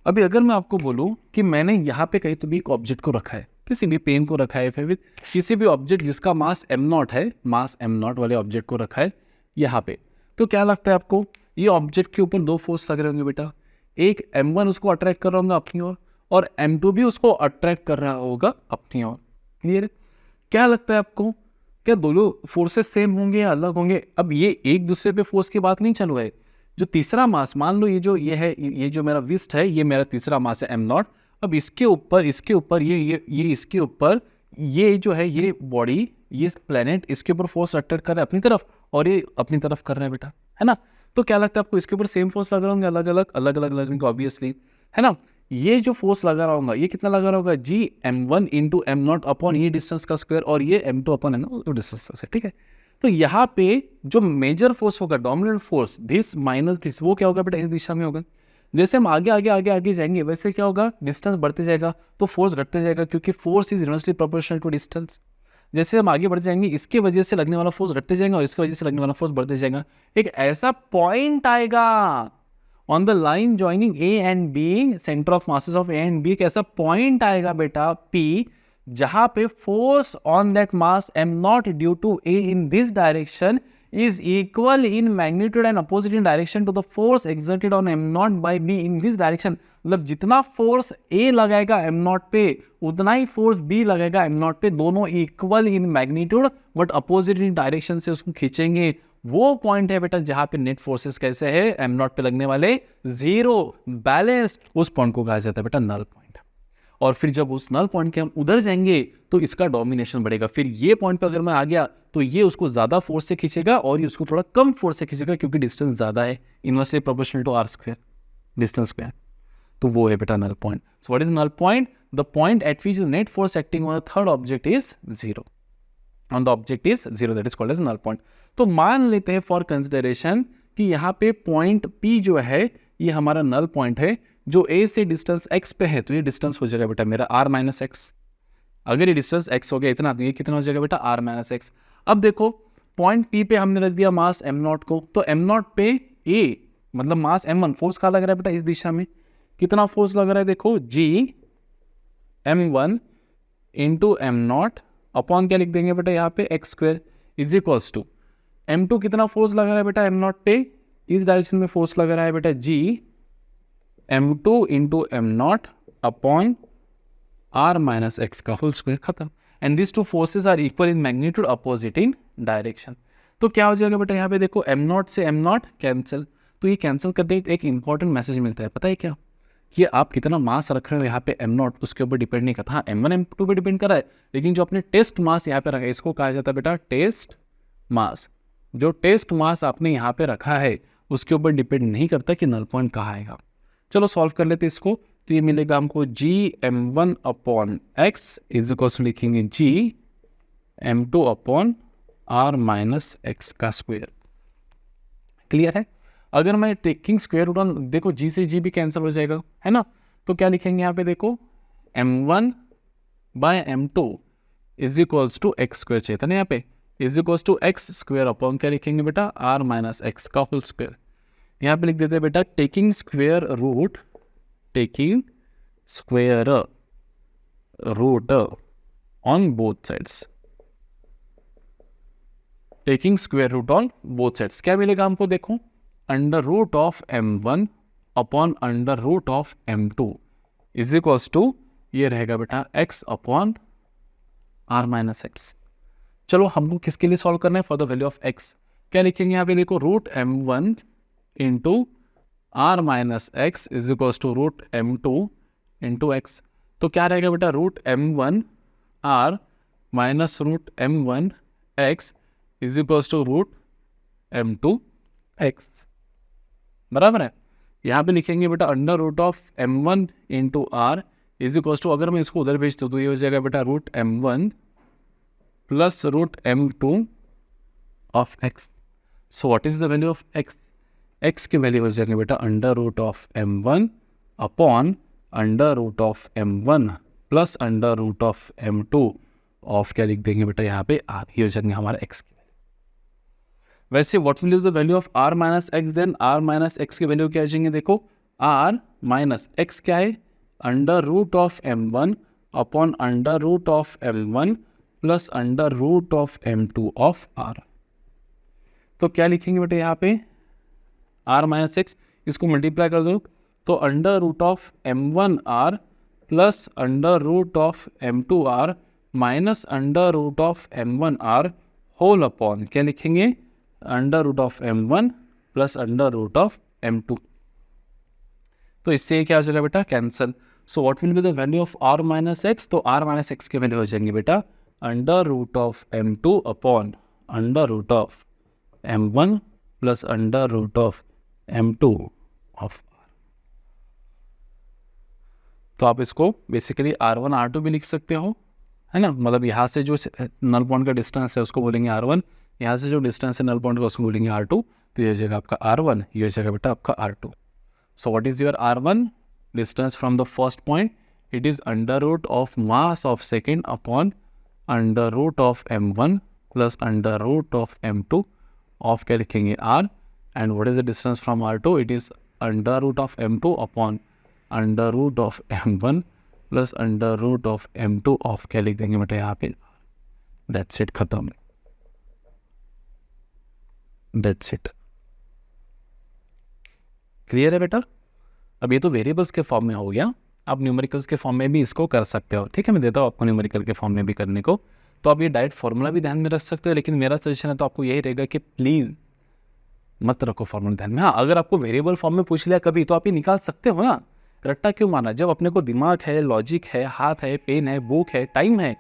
[SPEAKER 1] अभी अगर मैं आपको बोलूँ कि मैंने यहाँ पे कहीं तो भी एक ऑब्जेक्ट को रखा है, किसी भी पेन को रखा है, फिर किसी भी ऑब्जेक्ट जिसका मास m0 है, मास m0 वाले ऑब्जेक्ट को रखा है यहाँ पे, तो क्या लगता है आपको, ये ऑब्जेक्ट के ऊपर दो फोर्स लग रहे होंगे बेटा। एक m1 उसको अट्रैक्ट कर रहा होगा अपनी ओर, और m2 भी उसको अट्रैक्ट कर रहा होगा अपनी ओर। क्लियर है? क्या लगता है आपको, क्या दोनों फोर्सेस सेम होंगे या अलग होंगे? अब ये एक दूसरे पे फोर्स की बात नहीं चालू है। जो तीसरा मास, मान लो ये जो मेरा विस्ट है, ये मेरा तीसरा मास है m0। अब इसके ऊपर ये इसके ऊपर ये जो है ये बॉडी ये प्लेनेट इसके ऊपर फोर्स अट्रैक्ट कर रहा है अपनी तरफ और ये अपनी तरफ कर रहा है बेटा, है ना। तो क्या लगता है आपको, इसके ऊपर सेम फोर्स लग रहा होंगे, अलग अलग लगेंगे ऑब्वियसली, है ना। ये जो फोर्स लगा रहा होगा ये कितना लगा रहा होगा, जी m1 into M not upon ये डिस्टेंस का स्क्वायर और ये m2 अपॉन है ना डिस्टेंस का, ठीक है। तो यहाँ पे जो मेजर फोर्स होगा, dominant force, this minus this, वो क्या होगा बेटा, इस दिशा में होगा। जैसे हम आगे जाएंगे वैसे क्या होगा, डिस्टेंस बढ़ते जाएगा तो फोर्स घटते जाएगा, क्योंकि force is inversely proportional to distance. जैसे हम आगे बढ़ जाएंगे इसके वजह से लगने वाला फोर्स घटते जाएगा और इसकी वजह से लगने वाला फोर्स बढ़ते जाएगा। एक ऐसा पॉइंट आएगा on the line joining A and B, centre of masses of A and B, एक ऐसा पॉइंट आएगा बेटा P, जहां पे force on that mass m not due to A in this direction is equal in magnitude and opposite in direction to the force exerted on m naught by B in this direction। मतलब जितना force A लगाएगा m naught पे उतना ही force B लगाएगा m naught पे, दोनों equal in magnitude but opposite in direction से उसको खींचेंगे। वो पॉइंट है बेटा जहां पे नेट फोर्सेस कैसे है, m naught पे लगने वाले जीरो, बैलेंस, उस पॉइंट को कहा जाता है बेटा नल पॉइंट। और फिर जब उस नल पॉइंट के हम उधर जाएंगे तो इसका डोमिनेशन बढ़ेगा। फिर ये पॉइंट पे अगर मैं आ गया तो ये उसको ज्यादा फोर्स से खींचेगा और ये उसको थोड़ा कम फोर्स से खींचेगा, क्योंकि डिस्टेंस ज्यादा है, inversely proportional to R square, distance square. तो वो है बेटा null point. So what is null point, the point at which the net force acting on the third object is zero, on the object is zero, that is called as null point. तो मान लेते हैं for consideration कि यहाँ पे point P जो है ये हमारा नल पॉइंट है, जो A से डिस्टेंस x पे है, तो ये डिस्टेंस हो जाएगा बेटा मेरा r माइनस एक्स। अगर ये डिस्टेंस x हो गया इतना, तो ये कितना हो जाएगा बेटा r माइनस एक्स। अब देखो पॉइंट P पे हमने रख दिया मास m नॉट को, तो m नॉट पे A मतलब मास m1, फोर्स कहाँ लग रहा है बेटा, इस दिशा में। कितना फोर्स लग रहा है देखो, g m1 into M not upon क्या लिख देंगे बेटा यहाँ पे X square is equals to m2 कितना फोर्स लग रहा है बेटा m नॉट पे, इस डायरेक्शन में फोर्स लग रहा है बेटा g m2 into M not upon r minus X का होल स्क्वायर, खत्म। And this two forces are equal in magnitude, opposite in direction. तो क्या हो जाएगा बेटा यहाँ पे देखो, m नॉट से m नॉट कैंसिल, तो ये कैंसिल करते एक इंपॉर्टेंट मैसेज मिलता है, पता है क्या, ये आप कितना मास रख रहे हो यहाँ पे m नॉट उसके ऊपर डिपेंड नहीं करता। हाँ m1 m2 पे डिपेंड कर रहा है, लेकिन जो आपने टेस्ट मास यहाँ पे रखा है इसको कहा जाता है बेटा टेस्ट मास। जो टेस्ट मास आपने यहाँ पे रखा है उसके ऊपर डिपेंड नहीं करता कि नल पॉइंट कहाँ आएगा। चलो सॉल्व कर लेते इसको, तो ये मिलेगा हमको g m1 upon X is equal to लिखेंगे g m2 upon r minus X का स्क्वायर। क्लियर है। अगर मैं टेकिंग स्क्वायर रूट ऑन, देखो g से g भी कैंसिल हो जाएगा, है ना। तो क्या लिखेंगे यहाँ पे देखो, m1 by m2 is equals to X square चाहिए था ना यहाँ पे, is equals to X square upon क्या लिखेंगे बेटा r माइनस एक्स का होल स्क्वायर। यहाँ पे लिख देते हैं बेटा taking square root, taking square root on both sides, taking square root on both sides क्या मिलेगा हमको देखो, under root of m1 upon under root of m2 is equals to ये रहेगा बेटा x upon r minus X. चलो हमको किसके लिए सॉल्व करना है, for the value of x। क्या लिखेंगे यहाँ पे देखो, root m1 into r minus X is equals to root m2 into X. तो क्या रहेगा बेटा, root m1 r minus root m1 x is equals to root m2 x, बराबर है। यहाँ पे लिखेंगे बेटा under root of m1 into R is equals to, अगर मैं इसको उधर भेज दूँ तो ये हो जाएगा बेटा root m1 plus root m2 of x। So what is the value of x, x की वैल्यू हो जाएगी बेटा under root of m1 upon under root of m1 plus under root of m2 of क्या लिख देंगे बेटा यहाँ पे r, ये हो जाएंगे हमारा x की वैल्यू। वैसे what will be the value of r minus X, then r minus X की वैल्यू क्या हो जाएंगे देखो, r माइनस एक्स क्या है, under root of m1 upon under root of m1 plus under root of m2 of r। तो क्या लिखेंगे बेटे यहाँ पे r माइनस एक्स, इसको मल्टीप्लाई कर दो तो under root of m1 r plus under root of m2 r minus under root of m1 r whole upon क्या लिखेंगे, under root of m1 plus under root of m2। तो इससे क्या हो जाएगा बेटा cancel. So what will be the value of r minus X, तो r minus X की वैल्यू हो जाएंगे बेटा under root of m2 upon under root of m1 plus under root of m2 of r। तो आप इसको basically r1 r2 भी लिख सकते हो, है ना। मतलब यहाँ से जो नल पॉइंट का डिस्टेंस है उसको बोलेंगे r1, यहाँ से जो डिस्टेंस है नल पॉइंट का उसको बोलेंगे r2। तो ये जगह आपका r1, ये जगह बेटा आपका r2। So what is your r1 distance from the first point? It is under root of mass of second upon under root of m1 plus under root of m2 of क्या लिखेंगे r। And what is the distance from r2? It is under root of m2 upon under root of m1 plus under root of m2 of क्या लिख देंगे बेटा यहाँ पे, that's it, खत्म, that's it. Clear है बेटा? अब ये तो वेरिएबल्स के फॉर्म में हो गया, आप न्यूमेरिकल्स के फॉर्म में भी इसको कर सकते हो, ठीक है। मैं देता हूँ आपको न्यूमेरिकल के फॉर्म में भी करने को। तो आप ये डायरेक्ट फॉर्मूला भी ध्यान में रख सकते हो, लेकिन मेरा सजेशन है तो आपको यही रहेगा कि प्लीज़ मत रखो फॉर्मूला ध्यान में। हाँ, अगर आपको वेरिएबल फॉर्म में पूछ लिया कभी तो आप ये निकाल सकते हो ना। रट्टा क्यों मारना? जब अपने को दिमाग है, लॉजिक है, हाथ है, पेन है, बुक है, टाइम है,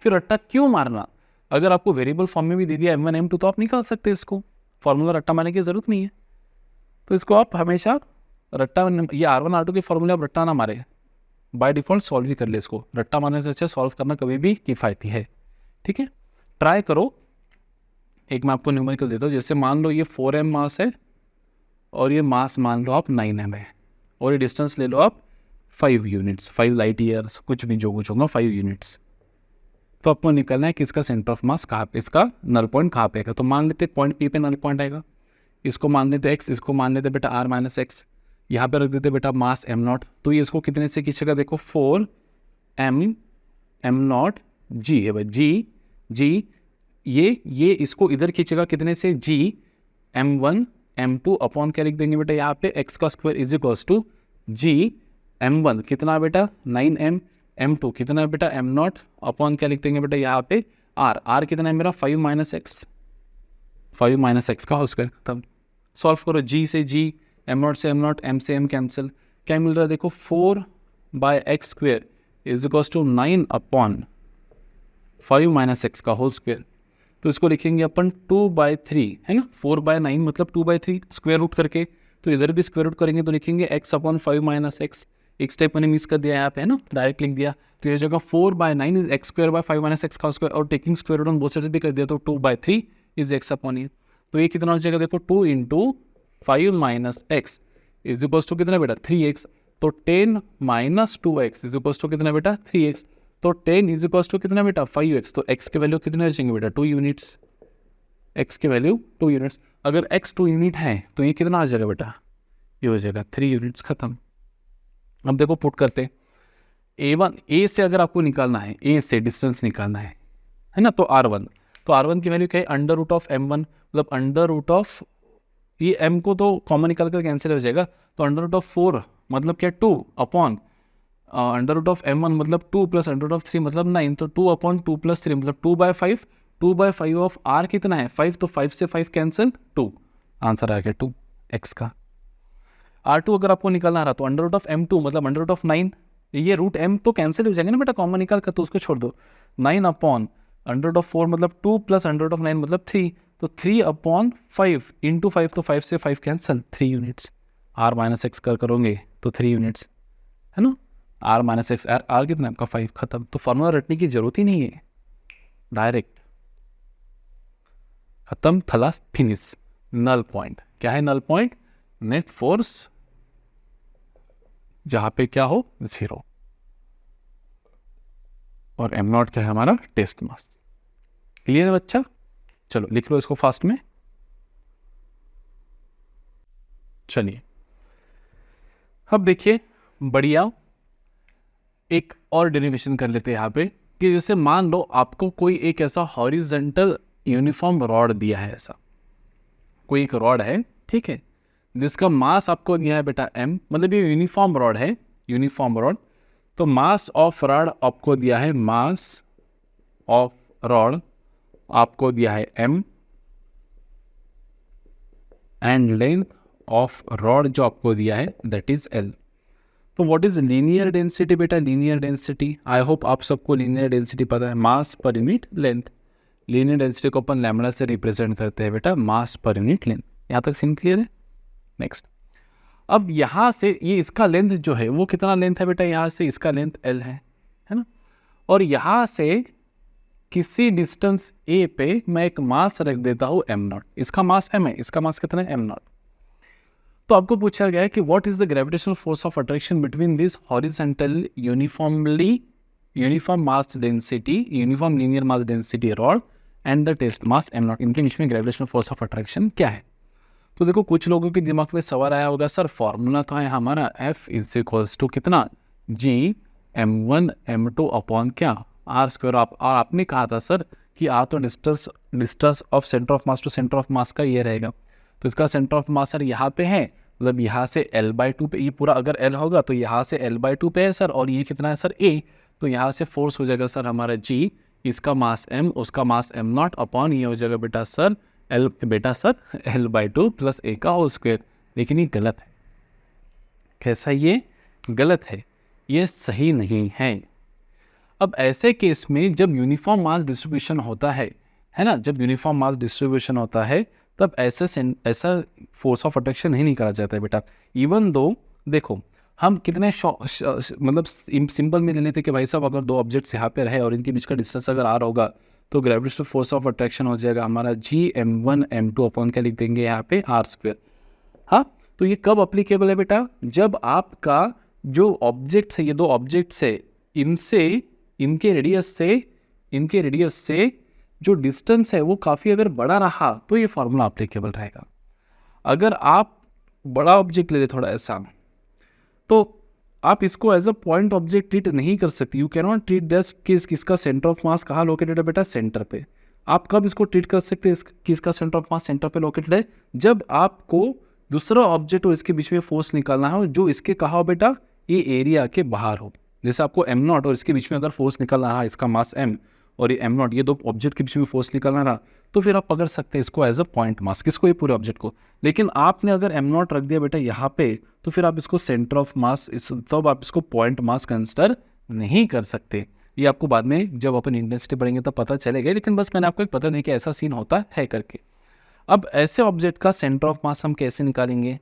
[SPEAKER 1] फिर रट्टा क्यों मारना? अगर आपको वेरिएबल फॉर्म में भी दे दिया m1 m2 तो आप निकाल सकते हैं इसको। फॉर्मूला रट्टा मारने की जरूरत नहीं है। तो इसको आप हमेशा रट्टा, ये r1 r2 के फॉर्मूले आप रट्टा ना मारे, बाय डिफॉल्ट सॉल्व ही कर ले इसको। रट्टा मारने से अच्छा सॉल्व करना कभी भी किफ़ायती है, ठीक है। ट्राई करो। एक मैं आपको न्यूमेरिकल देता हूँ। जैसे मान लो ये 4m मास है और ये मास मान लो आप 9m है, और ये डिस्टेंस ले लो आप 5 यूनिट्स, 5 लाइट ईयर्स, कुछ भी जो कुछ होगा 5 यूनिट्स। तो आपको निकलना है कि इसका सेंटर ऑफ मास कहाँ पे, इसका नल पॉइंट कहाँ पे आएगा। तो मान लेते पॉइंट पी पे नल पॉइंट आएगा, इसको मान लेते x, इसको मान लेते बेटा r माइनस एक्स, यहाँ पे रख देते बेटा मास m0। तो ये इसको कितने से खींचेगा? देखो 4m m0 g है भाई, g ये इसको इधर खींचेगा कितने से? g m1 m2 अपॉन क्या लिख देंगे बेटा यहाँ पे, x का square is equals to g m1 कितना बेटा 9m, m2 कितना है बेटा m0 अपॉन क्या लिख देंगे बेटा यहाँ पे r कितना है मेरा 5 माइनस एक्स का होल स्क्वायर। तब सॉल्व करो, g से g, m0 से m0, m से m कैंसिल, क्या मिल रहा है देखो 4/x square is equals to 9 upon 5 minus X का होल स्क्वायर। तो इसको लिखेंगे अपन 2/3, है ना। 4/9 मतलब 2/3 स्क्वायर रूट करके, तो इधर भी स्क्वायर रूट करेंगे तो लिखेंगे x अपॉन 5 माइनस एक्स। एक स्टेप मैंने मिस कर दिया यहाँ पे, है ना, डायरेक्ट लिख दिया। तो ये जगह 4/9 is X square by 5 minus X का स्क्वायर, और taking square root on both sides भी कर दिया तो 2/3 इज एक्स अपॉन ये। तो ये कितना हो जाएगा देखो 2 into 5 minus X is equals to कितना बेटा 3x। तो 10 minus 2x is equals to कितना बेटा 3x। तो 10 इज इक्वल्स टू कितना बेटा 5x। तो x के वैल्यू कितने रचेंगे बेटा 2 यूनिट्स, x के वैल्यू 2 यूनिट्स। अगर x 2 यूनिट है तो ये कितना आ जाएगा बेटा, ये हो जाएगा 3 यूनिट्स, खत्म। अब देखो पुट करते, a से अगर आपको निकालना है, a से डिस्टेंस निकालना है ना, तो r1, तो r1 की वैल्यू क्या है अंडर रूट ऑफ m1, मतलब अंडर रूट ऑफ ये m को तो कॉमन निकाल कर कैंसिल हो जाएगा, तो अंडर रूट ऑफ 4 मतलब क्या 2 upon under root of m1 मतलब 2 प्लस अंडर रूट ऑफ 3 मतलब 9, तो 2 अपॉन 2 प्लस 3 मतलब 2/5, 2/5 ऑफ r कितना है 5, तो 5 से 5 कैंसिल 2, आंसर आ गया 2 x का। r2 अगर आपको निकालना रहा तो अंडर रूट ऑफ m2 मतलब अंडर रूट ऑफ 9, ये रूट m तो कैंसिल हो जाएंगे ना बेटा, कॉमन निकाल कर, तो उसको छोड़ दो। 9 अपॉन अंडर रूट ऑफ 4 मतलब 2 प्लस अंडर रूट ऑफ 9 मतलब 3, तो 3 अपॉन 5 इंटू 5, तो 5 से 5 cancel 3 units. r minus x करोगे तो 3 यूनिट्स, है ना। r माइनस एक्स, r कितना आपका 5, खत्म। तो फॉर्मूला रटने की जरूरत ही नहीं है, डायरेक्ट खत्म, खलास, फिनिश। नल पॉइंट क्या है? नल पॉइंट नेट फोर्स जहां पे क्या हो 0, और m0 क्या है हमारा टेस्ट मास। क्लियर है बच्चा? चलो लिख लो इसको फास्ट में। चलिए अब देखिए बढ़िया, एक और डेरिवेशन कर लेते हैं यहाँ पे, कि जैसे मान लो आपको कोई एक ऐसा हॉरिजेंटल यूनिफॉर्म रॉड दिया है, ऐसा कोई एक रॉड है, ठीक है, जिसका मास आपको दिया है बेटा m, मतलब ये यूनिफॉर्म रॉड है, यूनिफॉर्म रॉड। तो मास ऑफ रॉड आपको दिया है, मास ऑफ रॉड आपको दिया है m, and length of rod जो आपको दिया है दैट इज l। तो व्हाट इज लीनियर डेंसिटी बेटा? लीनियर डेंसिटी, आई होप आप सबको लीनियर डेंसिटी पता है, मास per unit length. Linear density को अपन लैम्बडा से रिप्रेजेंट करते हैं बेटा, मास पर यूनिट लेंथ। यहाँ तक सीन क्लियर है? नेक्स्ट, अब यहाँ से ये इसका लेंथ जो है वो कितना लेंथ है बेटा? यहाँ से इसका लेंथ L है ना, और यहाँ से किसी डिस्टेंस A पे मैं एक मास रख देता हूँ m0। इसका मास m है, इसका मास कितना है? m0। तो आपको पूछा गया है कि what is the gravitational force of attraction between this horizontal uniform mass density, uniform linear mass density rod and the test mass m0, इनके बीच में ग्रेविटेशनल फोर्स ऑफ अट्रैक्शन क्या है? तो देखो कुछ लोगों के दिमाग में सवाल आया होगा, सर फॉर्मूला तो है हमारा F इज इक्वल्स टू कितना? G m1 m2 अपॉन क्या? R square. और आपने कहा था सर कि R तो distance of centre of mass to centre of mass का ये रहेगा, तो इसका सेंटर ऑफ मास सर यहाँ पे है, मतलब यहाँ से L/2 पे, ये पूरा अगर L होगा तो यहाँ से L/2 पे है सर, और ये कितना है सर? A। तो यहाँ से फोर्स हो जाएगा सर हमारा G, इसका मास M, उसका मास m0 अपॉन ये हो जाएगा बेटा सर L/2 प्लस A का होल स्क्वायर। लेकिन ये गलत है। कैसा? ये गलत है, ये सही नहीं है। अब ऐसे केस में जब यूनिफॉर्म मास डिस्ट्रीब्यूशन होता है ना, जब यूनिफॉर्म मास डिस्ट्रीब्यूशन होता है तब ऐसा फोर्स ऑफ अट्रैक्शन नहीं करा जाता है बेटा। इवन दो देखो हम कितने मतलब सिंपल में ले लेते कि भाई साहब अगर दो ऑब्जेक्ट्स यहाँ पे रहे और इनके बीच का डिस्टेंस अगर R होगा तो ग्रेविटेशनल फोर्स ऑफ अट्रैक्शन हो जाएगा हमारा G m1 m2 अपॉन क्या लिख देंगे यहाँ पे? R square. हाँ, तो ये कब अप्लीकेबल है बेटा? जब आपका जो ऑब्जेक्ट्स है, ये दो ऑब्जेक्ट्स है, इनके रेडियस से जो डिस्टेंस है वो काफ़ी अगर बड़ा रहा तो ये फॉर्मूला अप्लीकेबल रहेगा। अगर आप बड़ा ऑब्जेक्ट ले ले थोड़ा ऐसा, तो आप इसको as a point object treat नहीं कर सकते। You can not treat this किसका सेंटर ऑफ मास कहाँ लोकेटेड है बेटा? सेंटर पे। आप कब इसको ट्रीट कर सकते हैं किसका सेंटर ऑफ मास सेंटर पे लोकेटेड है? जब आपको दूसरा ऑब्जेक्ट और इसके बीच में फोर्स निकालना हो जो इसके कहा हो बेटा? ये एरिया के बाहर हो। जैसे आपको m0 और इसके बीच में अगर फोर्स निकालना रहा, इसका मास m और ये m0, ये दो ऑब्जेक्ट के बीच में फोर्स निकालना रहा, तो फिर आप पकड़ सकते हैं इसको एज अ पॉइंट मास। किसको? ये पूरे ऑब्जेक्ट को। लेकिन आपने अगर m0 रख दिया बेटा यहाँ पे, तो फिर आप इसको सेंटर ऑफ मास, तब आप इसको पॉइंट मास कंसिडर नहीं कर सकते। ये आपको बाद में जब अपन इंटेंसिटी पढ़ेंगे तब पता चलेगा, लेकिन बस मैंने आपको एक पता नहीं कि ऐसा सीन होता है करके। अब ऐसे ऑब्जेक्ट का सेंटर ऑफ मास हम कैसे निकालेंगे?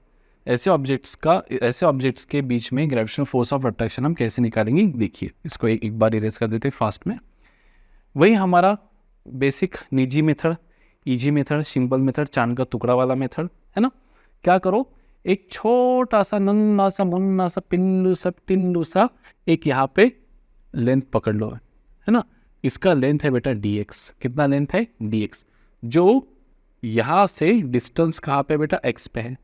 [SPEAKER 1] ऐसे ऑब्जेक्ट्स के बीच में ग्रेविटेशनल फोर्स ऑफ अट्रैक्शन हम कैसे निकालेंगे? देखिए, इसको एक बार इरेज कर देते हैं फास्ट में। वही हमारा बेसिक निजी method, easy method, simple method, चांद का टुकड़ा वाला मेथड है ना। क्या करो, एक छोटा सा नन्ना सा मुन्ना सा टिल्लू सा एक यहाँ पे लेंथ पकड़ लो, है ना। इसका लेंथ है बेटा dx। कितना लेंथ है? dx। जो यहाँ से डिस्टेंस कहाँ पे बेटा? x पे है।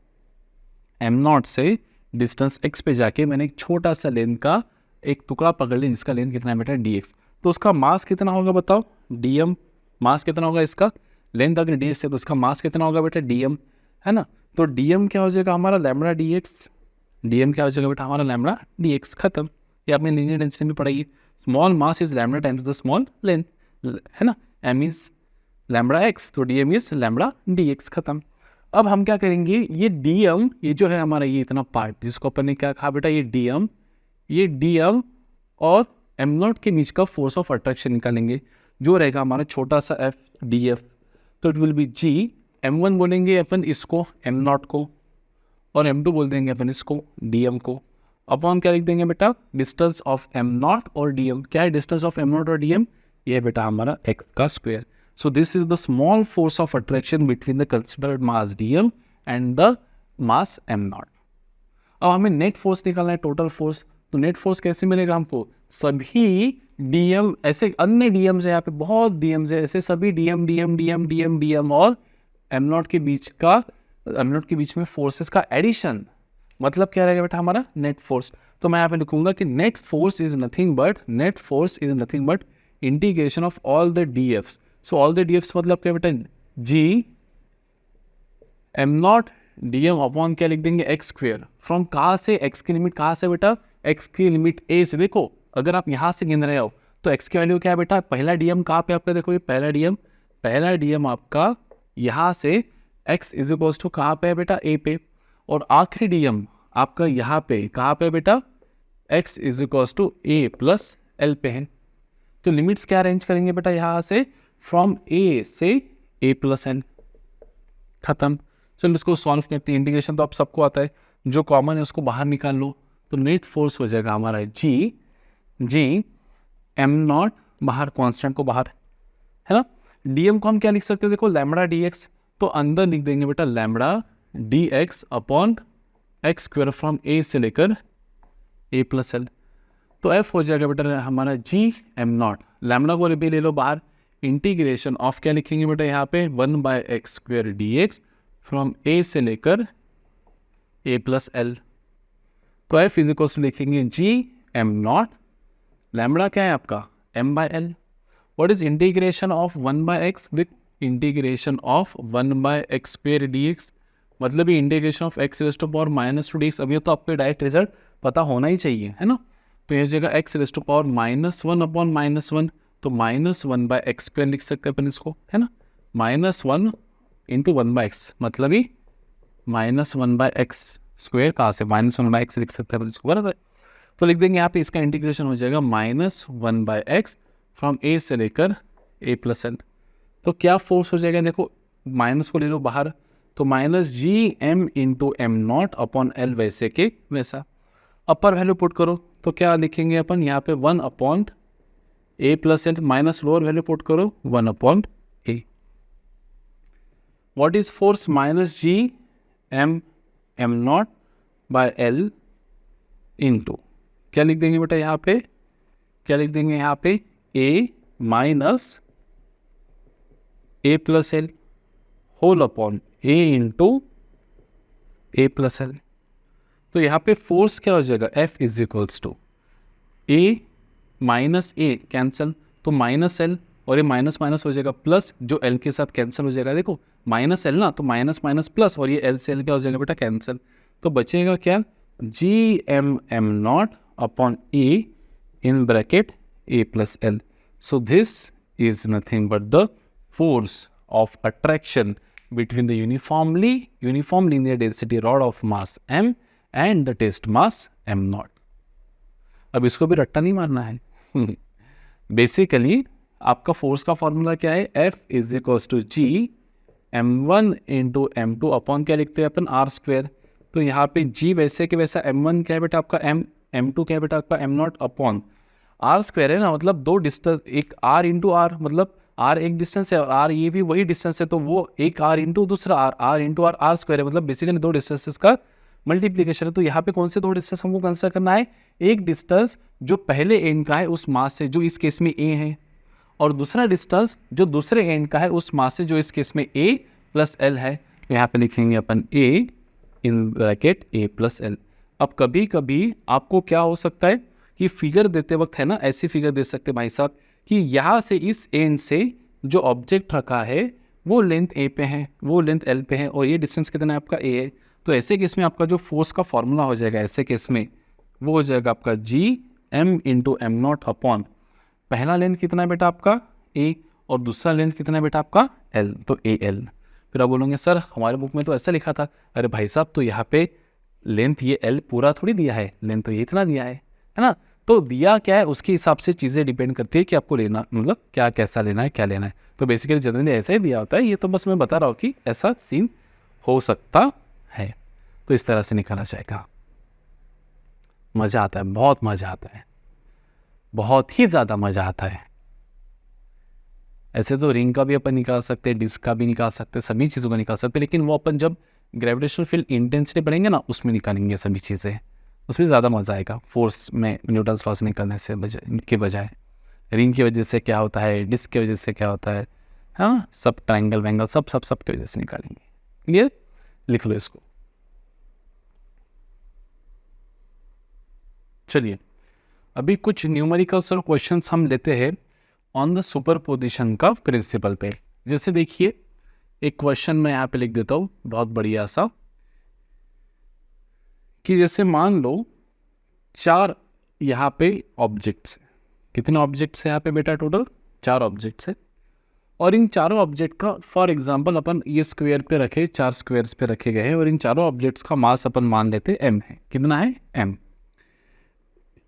[SPEAKER 1] m0 से डिस्टेंस x पे जाके मैंने एक छोटा सा लेंथ का एक टुकड़ा पकड़ लिया जिसका लेंथ कितना है बेटा? dx। तो उसका मास कितना होगा बताओ? dm। मास कितना होगा इसका? लेंथ अगर dx है तो उसका मास कितना होगा बेटा? dm, है ना। तो dm क्या हो जाएगा हमारा? Lambda dx। dm क्या हो जाएगा बेटा? हमारा लैम्बडा dx। खत्म। ये आपने लीनियर डेंसिटी में पढ़ाई। Small mass is lambda times the small length, है ना। m इज लैम्बडा x, तो dm इज लैम्बडा dx। खत्म। अब हम क्या करेंगे, ये dm, ये जो है हमारा ये इतना पार्ट जिसको अपन ने क्या कहा बेटा? ये dm और m0 के बीच का फोर्स ऑफ अट्रैक्शन निकालेंगे जो रहेगा हमारा छोटा सा f df। तो it will B g, m1 बोलेंगे अपन इसको m0 को, और m2 बोल देंगे अपन इसको dm को। अब हम क्या लिख देंगे बेटा? डिस्टेंस ऑफ m0 और dm। क्या है डिस्टेंस ऑफ m0 और dm? ये है बेटा हमारा x का square. So this is the small force of attraction between the considered mass dm and the mass m0। अब हमें नेट फोर्स निकालना है, टोटल फोर्स। तो नेट फोर्स कैसे मिलेगा हमको? सभी dm, ऐसे अन्य dm है यहाँ पे, बहुत dm है, ऐसे सभी dm और m0 के बीच में फोर्सेस का एडिशन, मतलब क्या रहेगा बेटा? हमारा नेट फोर्स। तो मैं यहाँ पे लिखूंगा कि net force is nothing but integration of all the df's। So all the df's मतलब क्या बेटा? g m0 dm अपॉन क्या लिख देंगे? x square. फ्रॉम कहाँ से? x की लिमिट कहाँ से बेटा? x की लिमिट a से। देखो अगर आप यहाँ से गिन रहे हो तो x की वैल्यू क्या है बेटा? पहला dm कहाँ पे आपका? देखो ये पहला dm आपका यहाँ से x इज इक्वल्स टू कहाँ पे है बेटा? a पे। और आखिरी dm आपका यहाँ पे कहाँ पे बेटा? x is equals to A plus L पे है। तो लिमिट्स क्या अरेंज करेंगे बेटा यहाँ से, फ्रॉम ए से ए प्लस एल, खत्म। चलो इसको सॉल्व करते हैं। इंटीग्रेशन तो आप सबको आता है, जो कॉमन है उसको बाहर निकाल लो, तो नेट फोर्स हो जाएगा हमारा जी एम नॉट, बाहर कांस्टेंट को बाहर, है ना। डीएम को हम क्या लिख सकते हैं, देखो लैम्बडा डी एक्स, तो अंदर लिख देंगे बेटा lambda D X upon X square from A से लेकर ए प्लस एल। तो एफ हो जाएगा बेटा हमारा जी एम नॉट, लैम्बडा को भी ले लो बाहर, इंटीग्रेशन ऑफ क्या लिखेंगे बेटा यहाँ पे 1/x square D X from A से लेकर ए प्लस एल। तो एफ इज इक्वल्स टू लिखेंगे जी एम नॉट, लैम्बडा क्या है आपका m/l। What is integration of 1/x with integration of 1/x square dx, मतलब ये integration of x raise to power -2 dx। अब ये तो आपको डायरेक्ट रिजल्ट पता होना ही चाहिए, है ना। तो ये जगह x raise to power -1 upon -1, तो -1/x स्क्वायर लिख सकते हैं अपन इसको, है ना। -1 इंटू 1/x, मतलब ही -1/x स्क्वायर, कहाँ से -1/x लिख सकते हैं अपन इसको, बराबर। तो लिख देंगे यहाँ पे इसका इंटीग्रेशन हो जाएगा -1/x फ्रॉम ए से लेकर ए प्लस एल। तो क्या फोर्स हो जाएगा, देखो माइनस को ले लो बाहर, तो -gm into M not upon L, वैसे के वैसा। अपर वैल्यू पुट करो तो क्या लिखेंगे अपन यहाँ पे 1 upon A plus L, minus lower value put करो 1 upon A. What is force, -gm M nought by L into क्या लिख देंगे बेटा यहाँ पे, क्या लिख देंगे यहाँ पे a minus A plus L whole upon a into A plus L. तो यहाँ पे फोर्स क्या हो जाएगा, F is equals to a minus A cancel, तो माइनस एल और ये माइनस माइनस हो जाएगा प्लस, जो एल के साथ कैंसिल हो जाएगा। देखो माइनस एल ना, तो माइनस माइनस प्लस, और ये एल से एल क्या हो जाएगा बेटा कैंसिल। तो बचेगा क्या, G M M not upon A in bracket a plus L. So this is nothing but the force of attraction between the uniform linear density rod of mass m and the test mass m naught. अब इसको भी रट्टा नहीं मारना है। Basically आपका force का formula क्या है, F is equals to G m1 into m2 upon क्या लिखते हैं अपन r स्क्वायर। तो यहाँ पे g वैसे के वैसा, m1 क्या है बेटा आपका m2 क्या है बेटा आपका m naught upon R square है ना, मतलब दो डिस्टेंस, एक आर इंटू आर, मतलब आर एक डिस्टेंस है और आर ये भी वही डिस्टेंस है, तो वो एक आर इंटू दूसरा आर इंटू आर स्क्वायर है, मतलब बेसिकली दो डिस्टेंसेस का मल्टीप्लीकेशन है। तो यहाँ पे कौन से दो डिस्टेंस हमको कंसिडर करना है, एक डिस्टेंस जो पहले एंड का है उस मास से, जो इस केस में ए है, और दूसरा डिस्टेंस जो दूसरे एंड का है उस मास से, जो इस केस में ए प्लस एल है। तो यहाँ पे लिखेंगे अपन A in bracket A plus L. अब कभी कभी आपको क्या हो सकता है कि फिगर देते वक्त है ना, ऐसी फिगर दे सकते भाई साहब कि यहाँ से इस एंड से जो ऑब्जेक्ट रखा है वो लेंथ ए पे है, वो लेंथ एल पे है, और ये डिस्टेंस कितना है आपका ए है। तो ऐसे केस में आपका जो फोर्स का फॉर्मूला हो जाएगा ऐसे केस में, वो हो जाएगा आपका G M into M not upon पहला लेंथ कितना है बेटा आपका ए, और दूसरा लेंथ कितना है बेटा आपका एल, तो ए एल। फिर आप बोलोगे सर हमारे बुक में तो ऐसा लिखा था। अरे भाई साहब, तो यहाँ पे लेंथ ये एल पूरा थोड़ी दिया है, लेंथ तो ये इतना दिया है ना। तो दिया क्या है उसके हिसाब से चीज़ें डिपेंड करती है कि आपको लेना, मतलब क्या कैसा लेना है, क्या लेना है। तो बेसिकली जनरली ऐसा ही दिया होता है, ये तो बस मैं बता रहा हूँ कि ऐसा सीन हो सकता है। तो इस तरह से निकाला जाएगा। मज़ा आता है, बहुत मज़ा आता है, बहुत ही ज़्यादा मज़ा आता है। ऐसे तो रिंग का भी अपन निकाल सकते हैं, डिस्क का भी निकाल सकते हैं, सभी चीज़ों का निकाल सकते हैं, लेकिन वो अपन जब ग्रेविटेशनल फील्ड इंटेंसिटी पढ़ेंगे ना, उसमें निकालेंगे सभी चीज़ें, उसमें ज़्यादा मज़ा आएगा। फोर्स में न्यूटन्स लॉ से निकलने से के बजाय रिंग की वजह से क्या होता है, डिस्क की वजह से क्या होता है, हाँ सब ट्रायंगल वैंगल सब सब सब की वजह से निकालेंगे। क्लियर, लिख लो इसको। चलिए अभी कुछ न्यूमेरिकल्स और क्वेश्चंस हम लेते हैं ऑन द सुपरपोजिशन का प्रिंसिपल पे। जैसे देखिए एक क्वेश्चन मैं यहाँ पे लिख देता हूँ बहुत बढ़िया सा, कि जैसे मान लो 4 यहाँ पे ऑब्जेक्ट्स, कितने ऑब्जेक्ट्स है यहाँ पे बेटा, टोटल 4 ऑब्जेक्ट्स है, और इन चारों ऑब्जेक्ट का फॉर एग्जांपल अपन ये स्क्वायर पे रखे, 4 स्क्वायर्स पे रखे गए हैं, और इन चारों ऑब्जेक्ट्स का मास अपन मान लेते हैं m है। कितना है m।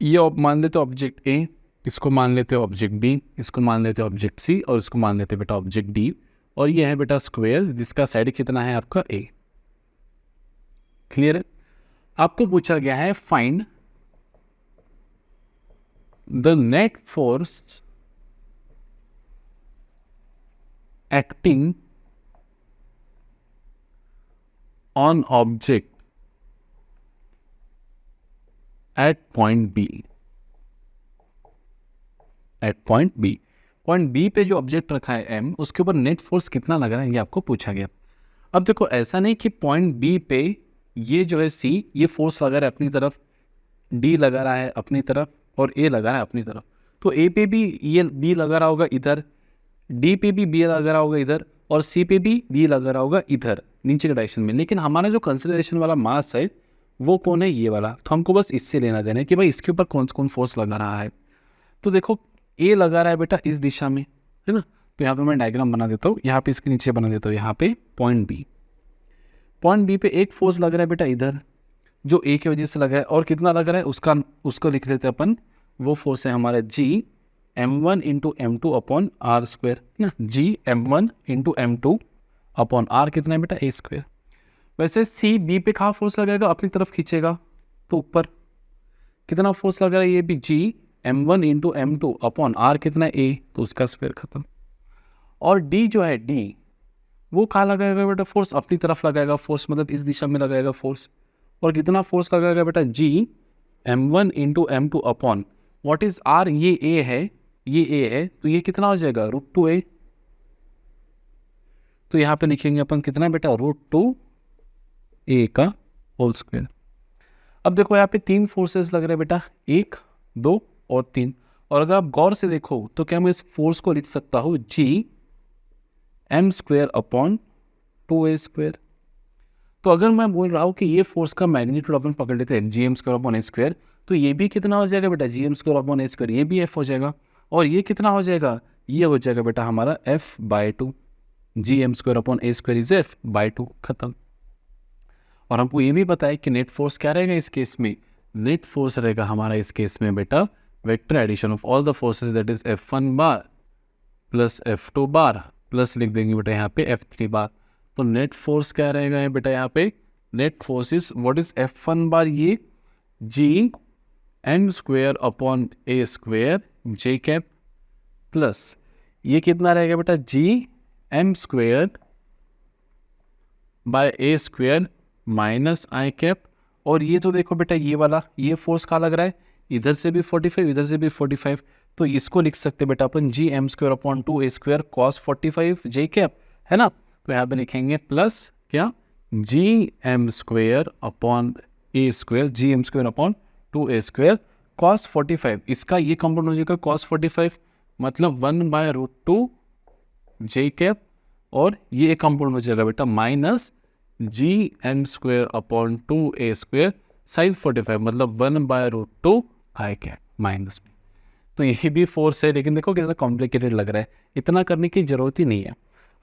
[SPEAKER 1] ये मान लेते हो ऑब्जेक्ट ए, इसको मान लेते हो ऑब्जेक्ट बी, इसको मान लेते हो ऑब्जेक्ट सी, और इसको मान लेते हैं बेटा ऑब्जेक्ट डी, और ये है बेटा स्क्वायर जिसका साइड कितना है आपका ए। क्लियर है? आपको पूछा गया है find the net force acting on object at point B. At point B, point B पे जो ऑब्जेक्ट रखा है एम, उसके ऊपर नेट फोर्स कितना लग रहा है ये आपको पूछा गया। अब देखो ऐसा नहीं कि पॉइंट बी पे ये जो है सी, ये फोर्स लगा रहा है अपनी तरफ, डी लगा रहा है अपनी तरफ, और ए लगा रहा है अपनी तरफ, तो ए पे भी ये बी लगा रहा होगा इधर, डी पे भी बी लगा रहा होगा इधर, और सी पे भी बी लगा रहा होगा इधर नीचे के डायरेक्शन में। लेकिन हमारा जो कंसिडरेशन वाला मास है वो कौन है? ये वाला। तो हमको बस इससे लेना देना है कि भाई इसके ऊपर कौन कौन फोर्स लगा रहा है। तो देखो ए लगा रहा है बेटा इस दिशा में, है ना, तो यहाँ पे मैं डायग्राम बना देता हूँ, यहाँ पे इसके नीचे बना देता हूँ, यहाँ पे पॉइंट बी, पॉइंट बी पे एक फोर्स लग रहा है बेटा इधर, जो ए की वजह से लगा है, और कितना लग रहा है उसको लिख लेते हैं अपन, वो फोर्स है हमारा G m1 into M two upon R square, ना, G m1 into M two upon R कितना है बेटा ए स्क्वायर। वैसे सी बी पे कहाँ फोर्स लगाएगा? अपनी तरफ खींचेगा, तो ऊपर कितना फोर्स लगा रहा है? ये भी G m1 into M two upon R कितना है ए, तो उसका स्क्वायर खत्म। और डी जो है डी, वो कहाँ लगाएगा बेटा फोर्स? अपनी तरफ लगाएगा फोर्स, मतलब इस दिशा में लगाएगा फोर्स, और कितना फोर्स लगाएगा बेटा? G m1 into M two upon what is R, ये ए है, ये ए है, तो ये कितना हो जाएगा? √2a। तो यहाँ पे लिखेंगे अपन कितना बेटा? √2a का होल स्क्वायर। अब देखो यहाँ पे तीन फोर्सेस लग रहे हैं बेटा, 1, 2 और 3, और अगर आप गौर से देखो तो क्या मैं इस फोर्स को लिख सकता हूँ जी m square upon 2a square. तो अगर मैं बोल रहा हूँ कि ये फोर्स का मैग्नीट्यूड अपन पकड़ लेते हैं जी M square upon A square, तो ये भी कितना हो जाएगा बेटा? G M square upon A square, ये भी एफ हो जाएगा, और ये कितना हो जाएगा? ये हो जाएगा बेटा हमारा f/2, G M square upon A square is f/2, खत्म। और हमको ये भी पता है कि नेट फोर्स क्या रहेगा इस केस में? नेट फोर्स रहेगा हमारा इस केस में बेटा vector addition of all the forces, that is f1 bar plus f2 bar plus लिख देंगे बेटा यहाँ पे f3 बार। तो नेट फोर्स क्या रहेगा बेटा यहाँ पे? Net force is what is f1 bar? ये G M square upon A square J cap, plus ये कितना रहेगा बेटा? G M square by A square minus I cap. और ये तो देखो बेटा ये वाला, ये फोर्स कहाँ लग रहा है? इधर से भी 45, इधर से भी 45, तो इसको लिख सकते बेटा अपन G M square upon 2a square cos 45 J cap, है ना। तो यहाँ पे लिखेंगे प्लस क्या? G M square upon A square, G M square upon 2a square cos 45, इसका ये कंपाउंड हो जाएगा कॉस 45, मतलब 1/√2 जे कैप, और ये कंपाउंड हो जाएगा बेटा minus G M square upon 2a square sine 45, मतलब 1/√2 आई कैप माइनस में। तो यही भी फोर्स है, लेकिन देखो कितना कॉम्प्लिकेटेड लग रहा है, इतना करने की जरूरत ही नहीं है।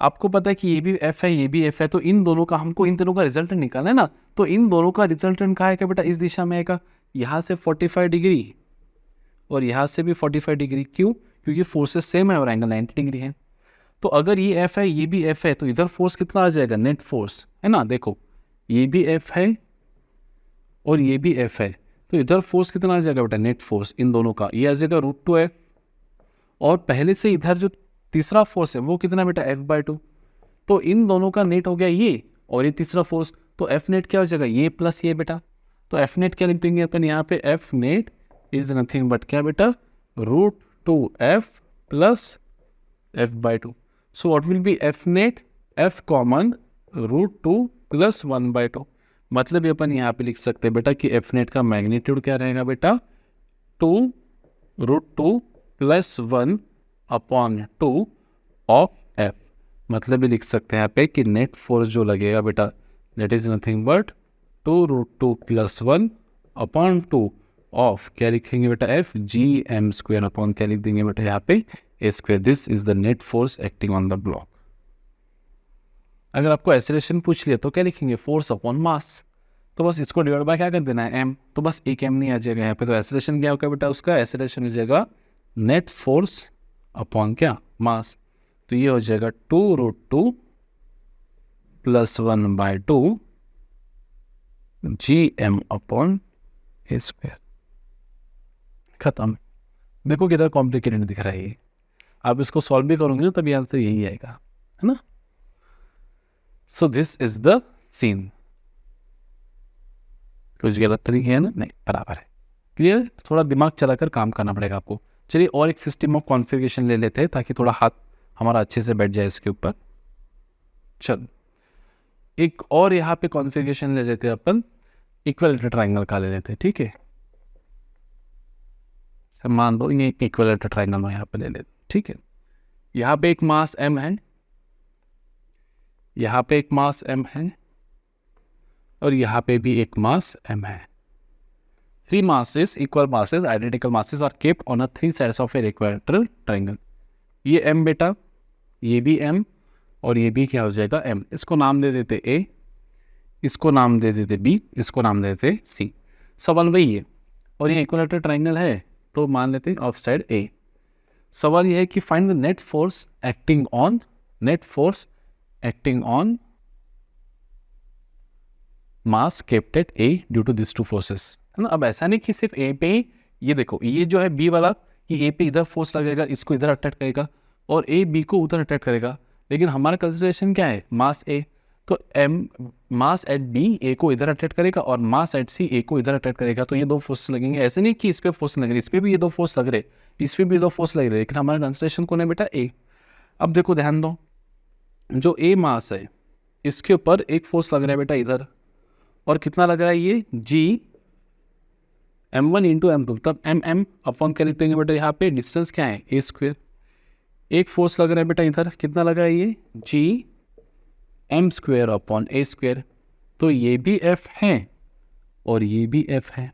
[SPEAKER 1] आपको पता है कि ये भी एफ है, ये भी एफ है, तो इन दोनों का हमको इन दोनों का रिजल्टेंट निकालना है ना। तो इन दोनों का रिजल्टेंट कहाँ है बेटा? इस दिशा में आएगा, यहाँ से 45 डिग्री और यहाँ से भी 45 डिग्री। क्यों? क्योंकि फोर्सेस सेम है और एंगल 90 डिग्री है। तो अगर ये एफ है, ये भी एफ है, तो इधर फोर्स कितना आ जाएगा? नेट फोर्स, है ना। देखो ये भी एफ है और ये भी एफ है, तो इधर फोर्स कितना आ जाएगा बेटा? नेट फोर्स इन दोनों का ये आ जाएगा √2f, और पहले से इधर जो तीसरा फोर्स है वो कितना बेटा? f/2। तो इन दोनों का नेट हो गया ये, और ये तीसरा फोर्स, तो एफ नेट क्या हो जाएगा? ये प्लस ये बेटा। तो एफ नेट क्या लिख देंगे अपन यहाँ पे? F net is nothing but क्या बेटा? √2f plus f/2। So what will B F net? F common √2 plus 1/2, मतलब ये अपन यहाँ पे लिख सकते हैं बेटा कि एफ नेट का मैग्नीट्यूड क्या रहेगा बेटा? 2√2 प्लस 1/2 ऑफ एफ। मतलब ये लिख सकते हैं यहाँ पे कि नेट फोर्स जो लगेगा बेटा that is nothing but 2√2 plus 1/2 of क्या लिखेंगे बेटा? F G M square upon क्या लिख देंगे बेटा यहाँ पे? A square. This is the net force acting on the block. अगर आपको एक्सेलरेशन पूछ लिया तो क्या लिखेंगे? Force upon mass. तो बस इसको डिवाइड बाय क्या कर देना है m, तो बस एक m नहीं आ जाएगा यहाँ पे, तो एक्सेलरेशन क्या होगा बेटा उसका, एक्सेलरेशन हो जाएगा नेट फोर्स अपॉन क्या, मास, तो ये हो जाएगा 2√2 + 1/2 gm अपॉन ए स्क्वायर। खत्म। देखो किधर कॉम्प्लिकेटेड दिख रहा है ये, आप इसको सॉल्व भी करोगे ना तभी आंसर यही आएगा, है ना। So this is the scene. कुछ गलत तो नहीं है ना, नहीं बराबर है, क्लियर। थोड़ा दिमाग चलाकर काम करना पड़ेगा आपको। चलिए और एक सिस्टम ऑफ कॉन्फ़िगरेशन ले लेते हैं ताकि थोड़ा हाथ हमारा अच्छे से बैठ जाए इसके ऊपर। चल एक और यहाँ पे कॉन्फ़िगरेशन ले लेते हैं अपन, इक्विलेटरल ट्रायंगल का ले लेते हैं, ठीक है। मान लो ये इक्विलेटरल ट्रायंगल में यहाँ पे ले लेते, ठीक है। यहाँ पे एक मास m है, यहाँ पे एक मास m है, और यहाँ पे भी एक मास m है। 3 masses, equal masses, identical masses are kept on a 3 sides of a equilateral triangle। ये m बेटा, ये भी m, और ये भी क्या हो जाएगा m। इसको नाम दे देते a, इसको नाम दे देते b, इसको नाम दे देते c। सवाल वही है, और ये इक्विलेटरल ट्रायंगल है तो मान लेते हैं ऑफ साइड a। सवाल ये है कि find the net force acting on, net force acting on mass kept at a due to this 2 forces, है ना। अब ऐसा नहीं कि सिर्फ ए पे, ये देखो ये जो है बी वाला, ये ए पे इधर फोर्स लगेगा, इसको इधर अट्रैक्ट करेगा, और ए बी को उधर अट्रैक्ट करेगा, लेकिन हमारा कंसिडरेशन क्या है, मास ए, तो एम मास एट बी ए को इधर अट्रैक्ट करेगा और मास एट सी ए को इधर अट्रैक्ट करेगा, तो ये 2 फोर्स लगेंगे। ऐसे नहीं कि इस पे फोर्स लग रहे, इस पे भी ये 2 फोर्स लग रहे, इस पे भी 2 फोर्स लग रहे, लेकिन हमारा कंसिडरेशन कौन है बेटा, ए। अब देखो ध्यान दो, जो ए मास है इसके ऊपर एक फोर्स लग रहा है बेटा इधर, और कितना लग रहा है ये जी m1 इंटू m2, तब mm अपॉन क्या लिख देंगे बेटा, यहाँ पे डिस्टेंस क्या है a स्क्वेयर। एक फोर्स लग रहा है बेटा इधर, कितना लग रहा है ये g m square upon a square, तो ये भी f है और ये भी f है,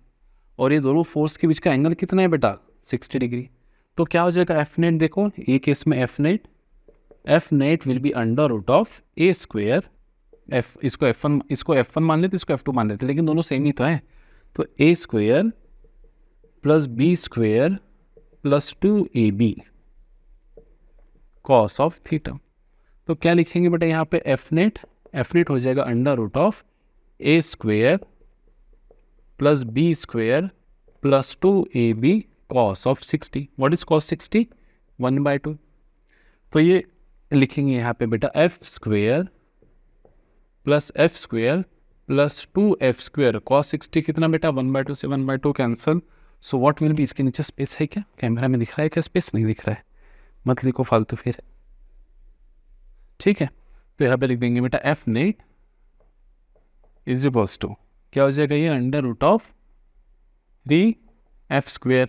[SPEAKER 1] और ये दोनों फोर्स के बीच का एंगल कितना है बेटा 60 डिग्री। तो क्या हो जाएगा f नेट, देखो ये केस में f net will be under root of a square, f इसको f1 मान लेते, इसको f2 मान लेते, लेकिन दोनों सेम ही तो है, तो a square plus B square plus 2ab cos of theta. तो क्या लिखेंगे बेटा यहाँ पे एफ नेट हो जाएगा under root of a square plus B square plus 2ab cos of 60। What is cos 60, 1/2। तो ये लिखेंगे यहाँ पे बेटा F square plus F square plus 2f square cos 60 कितना बेटा 1/2 से 1/2 cancel. So what will be, इसके नीचे स्पेस है क्या, कैमरा में दिख रहा है क्या, स्पेस नहीं दिख रहा है, मत लिखो फालतू फिर, ठीक है। तो यहाँ पे लिख देंगे बेटा F net is equals to क्या हो जाएगा ये under root of 3f square,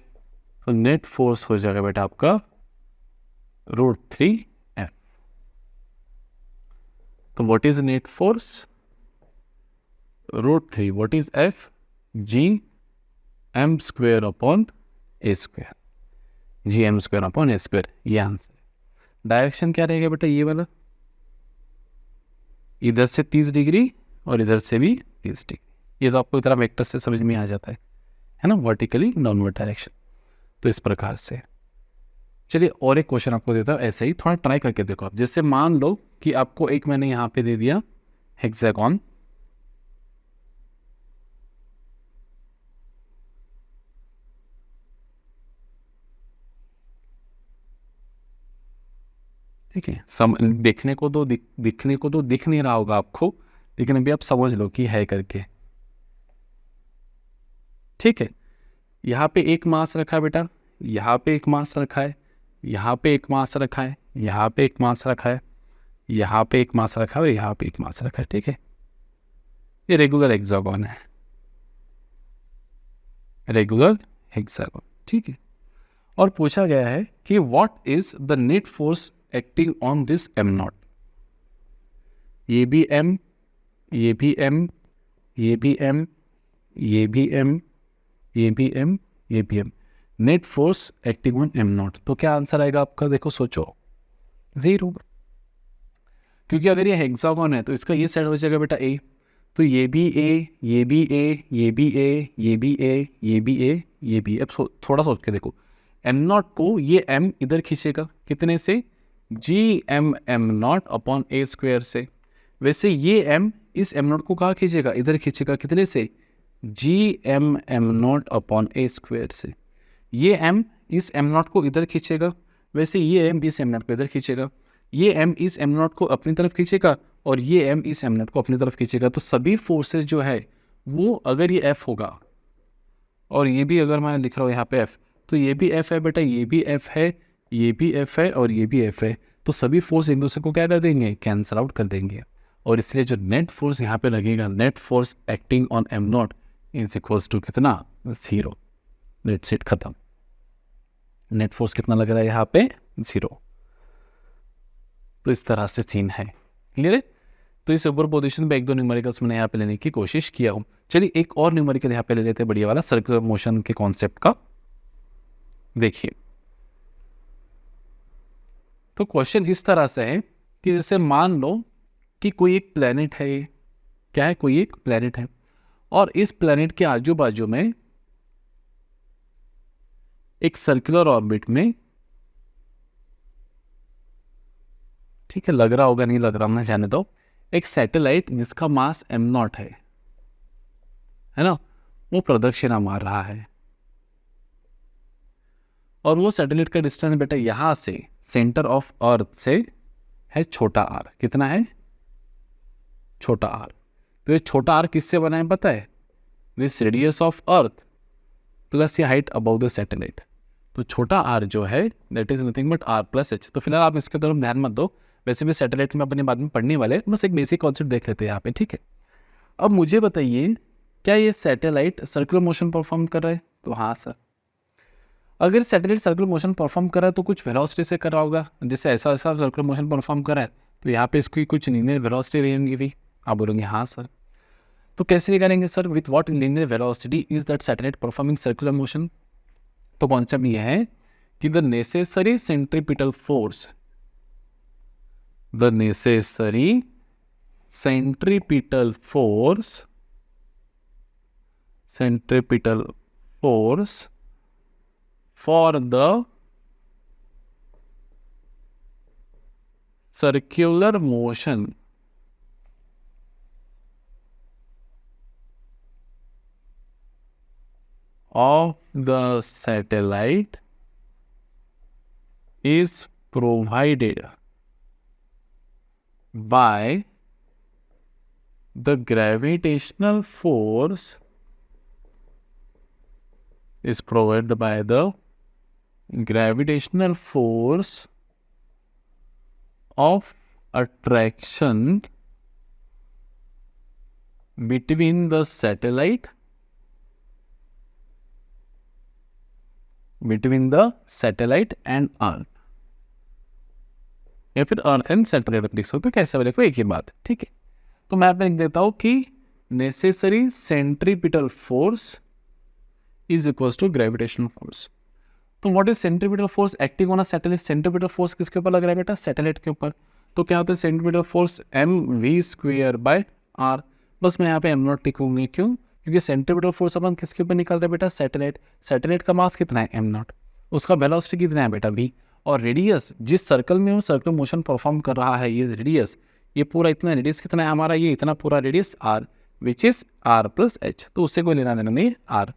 [SPEAKER 1] तो नेट फोर्स हो जाएगा बेटा आपका √3f। तो what is net force, √3, what is f, g m square upon a square, G m square upon a square, ये आंसर है। डायरेक्शन क्या रहेगा बेटा, ये वाला इधर से 30 डिग्री और इधर से भी 30 डिग्री, ये तो आपको इतना वेक्टर से समझ में आ जाता है ना, वर्टिकली डाउनवर्ड डायरेक्शन। तो इस प्रकार से चलिए और एक क्वेश्चन आपको देता हूँ, ऐसे ही थोड़ा ट्राई करके देखो आप। जैसे मान लो कि आपको एक मैंने यहाँ पे दे दिया हेक्सागोन, ठीक है, देखने को तो दिखने को तो दिख नहीं रहा होगा आपको, लेकिन अभी आप समझ लो कि है करके, ठीक है। यहाँ पे एक मास रखा है बेटा, यहाँ पे एक मास रखा है, यहाँ पे एक मास रखा है, यहाँ पे एक मास रखा है, यहाँ पे एक मास रखा है और यहाँ पे एक मास रखा है, ठीक है। ये रेगुलर हेक्सागोन है, रेगुलर हेक्सागोन, ठीक है। और पूछा गया है कि what is the net force acting on this m0। ये भी m, ये भी m, ये भी m, ये भी m, ये भी m, ये भी m, net force acting on m0। तो क्या आंसर आएगा आपका, देखो सोचो 0, क्योंकि अगर ये हेक्सागोन है तो इसका ये साइड हो जाएगा बेटा a, तो ये भी ए, ये भी ए, ये भी ए, ये भी ए, ये भी ए, ये भी। अब थोड़ा सोच के देखो, एम नॉट को ये एम इधर खींचेगा कितने से, जी M not upon A square से। वैसे ये एम इस एम नॉट को कहाँ खींचेगा, इधर खींचेगा कितने से, जी M not upon A square से। ये एम इस एम नॉट को इधर खींचेगा, वैसे ये एम इस एम नॉट को इधर खींचेगा। ये एम इस एम नॉट को अपनी तरफ खींचेगा और ये एम इस एम नॉट को अपनी तरफ खींचेगा। तो सभी फोर्सेस जो है वो, अगर ये एफ होगा और ये भी अगर मैं लिख रहा हूँ यहाँ पे एफ, तो ये भी एफ है बेटा, ये भी एफ है, ये भी एफ है और ये भी एफ है। तो सभी फोर्स एक दूसरे को क्या कर देंगे, कैंसल आउट कर देंगे। और इसलिए जो नेट फोर्स यहाँ पे लगेगा, net force acting on M naught is equals to कितना, 0। लेट्स इट, खत्म। नेट फोर्स कितना लग रहा है यहाँ पे, 0। तो इस तरह से सीन है, क्लियर है। तो इस सुपर पोजिशन पे एक दो न्यूमेरिकल्स मैंने यहाँ पे लेने की कोशिश किया हूँ। चलिए एक और न्यूमेरिकल यहाँ पे ले लेते हैं, बढ़िया वाला, सर्कुलर मोशन के कॉन्सेप्ट का। देखिए, तो क्वेश्चन इस तरह से है कि जैसे मान लो कि कोई एक प्लेनेट है, क्या है, कोई एक प्लेनेट है, और इस प्लेनेट के आजू बाजू में एक सर्कुलर ऑर्बिट में, ठीक है, लग रहा होगा नहीं लग रहा, मैं जाने दो, एक सैटेलाइट जिसका मास एम नॉट है ना, वो प्रदक्षिणा मार रहा है। और वो सैटेलाइट का डिस्टेंस बेटा यहां से सेंटर ऑफ अर्थ से है छोटा आर। कितना है, छोटा आर। तो ये छोटा आर किससे बना है पता है, this radius of earth plus ये हाइट अबव द सैटेलाइट। तो छोटा आर जो है that is nothing but R plus H. तो फिलहाल आप इसके तरफ ध्यान मत दो, वैसे भी सैटेलाइट में अपने बाद में पढ़ने वाले, बस एक बेसिक कॉन्सेप्ट देख लेते हैं यहाँ पे, ठीक है। अब मुझे बताइए, क्या ये सैटेलाइट सर्कुलर मोशन परफॉर्म कर रहा है, तो हाँ सर। अगर सैटेलाइट सर्कुलर मोशन परफॉर्म कर रहा है तो कुछ वेलोसिटी से कर रहा होगा, जैसे ऐसा ऐसा सर्कुलर मोशन परफॉर्म कर रहा है तो यहाँ पे इसकी कुछ लीनियर वेलोसिटी रहेंगी भी। आप बोलोगे हाँ सर, तो कैसे निकालेंगे sir, with what linear velocity is that satellite performing circular motion. तो कॉन्सेप्ट ये है कि the necessary centripetal force, the necessary centripetal force for the circular motion of the satellite is provided by the gravitational force is provided by the gravitational force of attraction between the satellite and Earth, या फिर earth and satellite लिख सकते हो, कैसे लिखो एक ही बात, ठीक है। तो मैं यहाँ पे लिख देता हूँ कि necessary centripetal force is equals to gravitational force. तो what is centripetal force acting on a satellite. Centripetal force किसके ऊपर लग रहा है बेटा, सैटेलाइट के ऊपर। तो क्या होता है सेंट्रीपिटल फोर्स mv²/r। बस मैं यहाँ पे m0 लिखूंगी, क्यों, क्योंकि सेंट्रीपिटल फोर्स अपन किसके ऊपर निकल रहा है बेटा, सैटेलाइट। सैटेलाइट का मास कितना है m0, उसका वेलोसिटी कितना है बेटा v, और रेडियस जिस सर्कल में वो सर्कुलर मोशन परफॉर्म कर रहा है, ये रेडियस, ये पूरा इतना रेडियस कितना है हमारा, ये इतना पूरा radius r, which is r plus h। तो उससे कोई लेना देना नहीं r।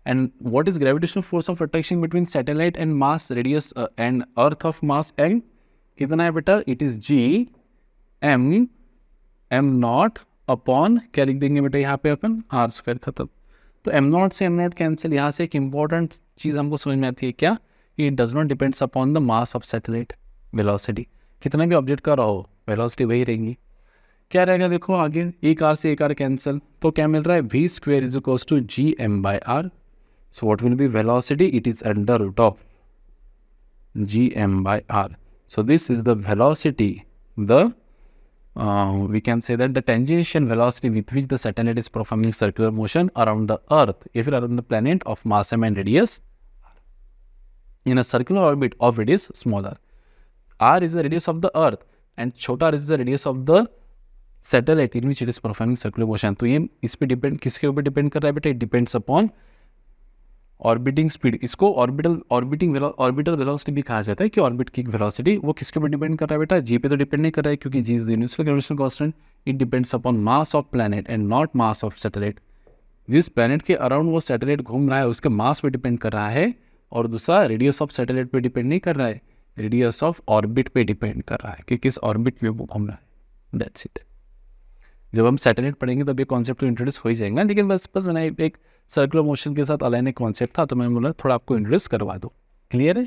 [SPEAKER 1] And what is gravitational force of attraction between satellite and mass radius and earth of mass m कितना है बेटा, it is g m0 upon, क्या लिख देंगे बेटा यहाँ पे अपन, r², खत्म। तो m0 से m0 कैंसिल। यहाँ से एक इंपॉर्टेंट चीज़ हमको समझ में आती है, क्या, it does not depends upon the mass of satellite. Velocity कितना भी ऑब्जेक्ट का रहो, वेलोसिटी वही रहेगी। क्या रहेगा देखो आगे, एक आर से एक आर कैंसिल, तो क्या मिल रहा है, v² is equals to gm/r। So what will be velocity, it is under root of gm/r। So this is the velocity, the we can say that the tangential velocity with which the satellite is performing circular motion around the earth, if around the planet of mass m and radius in a circular orbit of radius smaller. R is the radius of the earth and छोटा r is the radius of the satellite in which it is performing circular motion. तो ये इस पे depend, किसके ऊपर depend कर रहा है बेटा? It depends upon orbiting speed. इसको ऑर्बिटल वेलोसिटी भी कहा जाता है कि ऑर्बिट की वेलोसिटी वो किसके ऊपर डिपेंड कर रहा है बेटा? जी पे तो डिपेंड नहीं कर रहा है, क्योंकि G is the universal gravitational constant. It depends upon mass of planet and not mass of satellite. जिस प्लैनेट के अराउंड वो सैटेलाइट घूम रहा है उसके मास पे डिपेंड कर रहा है, और दूसरा रेडियस ऑफ सैटेलाइट पे डिपेंड नहीं कर रहा है, रेडियस ऑफ ऑर्बिट पे डिपेंड कर रहा है कि किस ऑर्बिट में वो घूम रहा है। That's it. जब हम सैटेलाइट पढ़ेंगे तब ये कॉन्सेप्ट तो इंट्रोड्यूस हो ही जाएगा, लेकिन बस मैंने एक सर्कुलर मोशन के साथ अलाइन एक कॉन्सेप्ट था तो मैं बोला थोड़ा आपको इंट्रोड्यूस करवा दूँ। क्लियर है?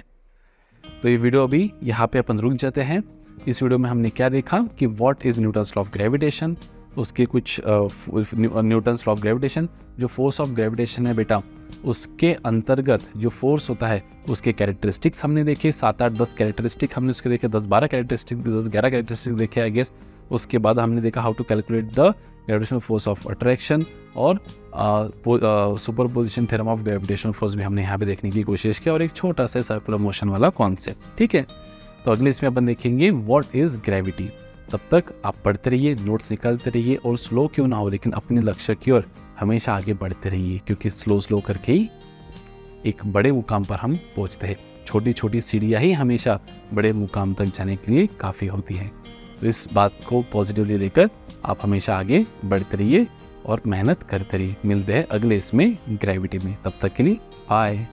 [SPEAKER 1] तो ये वीडियो अभी यहाँ पे अपन रुक जाते हैं। इस वीडियो में हमने क्या देखा कि what is Newton's law of gravitation, उसके कुछ न्यूटन्स लॉ ऑफ ग्रेविटेशन, जो फोर्स ऑफ ग्रेविटेशन है बेटा उसके अंतर्गत जो फोर्स होता है उसके कैरेक्टरिस्टिक्स हमने देखे, 7, 8, 10 कैरेक्टरिस्टिक हमने उसके देखे, 10, 12 कैरेक्टरिस्टिक, 10, 11 कैरेक्टरिस्टिक देखे आई गेस। उसके बाद हमने देखा how to calculate the gravitational force of attraction, और superposition theorem of gravitational force भी हमने यहाँ पे देखने की कोशिश की, और एक छोटा सा सर्कुलर मोशन वाला कॉन्सेप्ट। ठीक है, तो अगले इसमें अपन देखेंगे व्हाट इज ग्रेविटी। तब तक आप पढ़ते रहिए, नोट्स निकालते रहिए, और स्लो क्यों ना हो लेकिन अपने लक्ष्य की ओर हमेशा आगे बढ़ते रहिए, क्योंकि स्लो करके ही एक बड़े मुकाम पर हम पहुंचते हैं। छोटी छोटी सीढ़ियाँ ही हमेशा बड़े मुकाम तक जाने के लिए काफ़ी होती हैं। तो इस बात को पॉजिटिवली लेकर आप हमेशा आगे बढ़ते रहिए और मेहनत करते रहिए। मिलते हैं अगले इसमें ग्रेविटी में, तब तक के लिए बाय।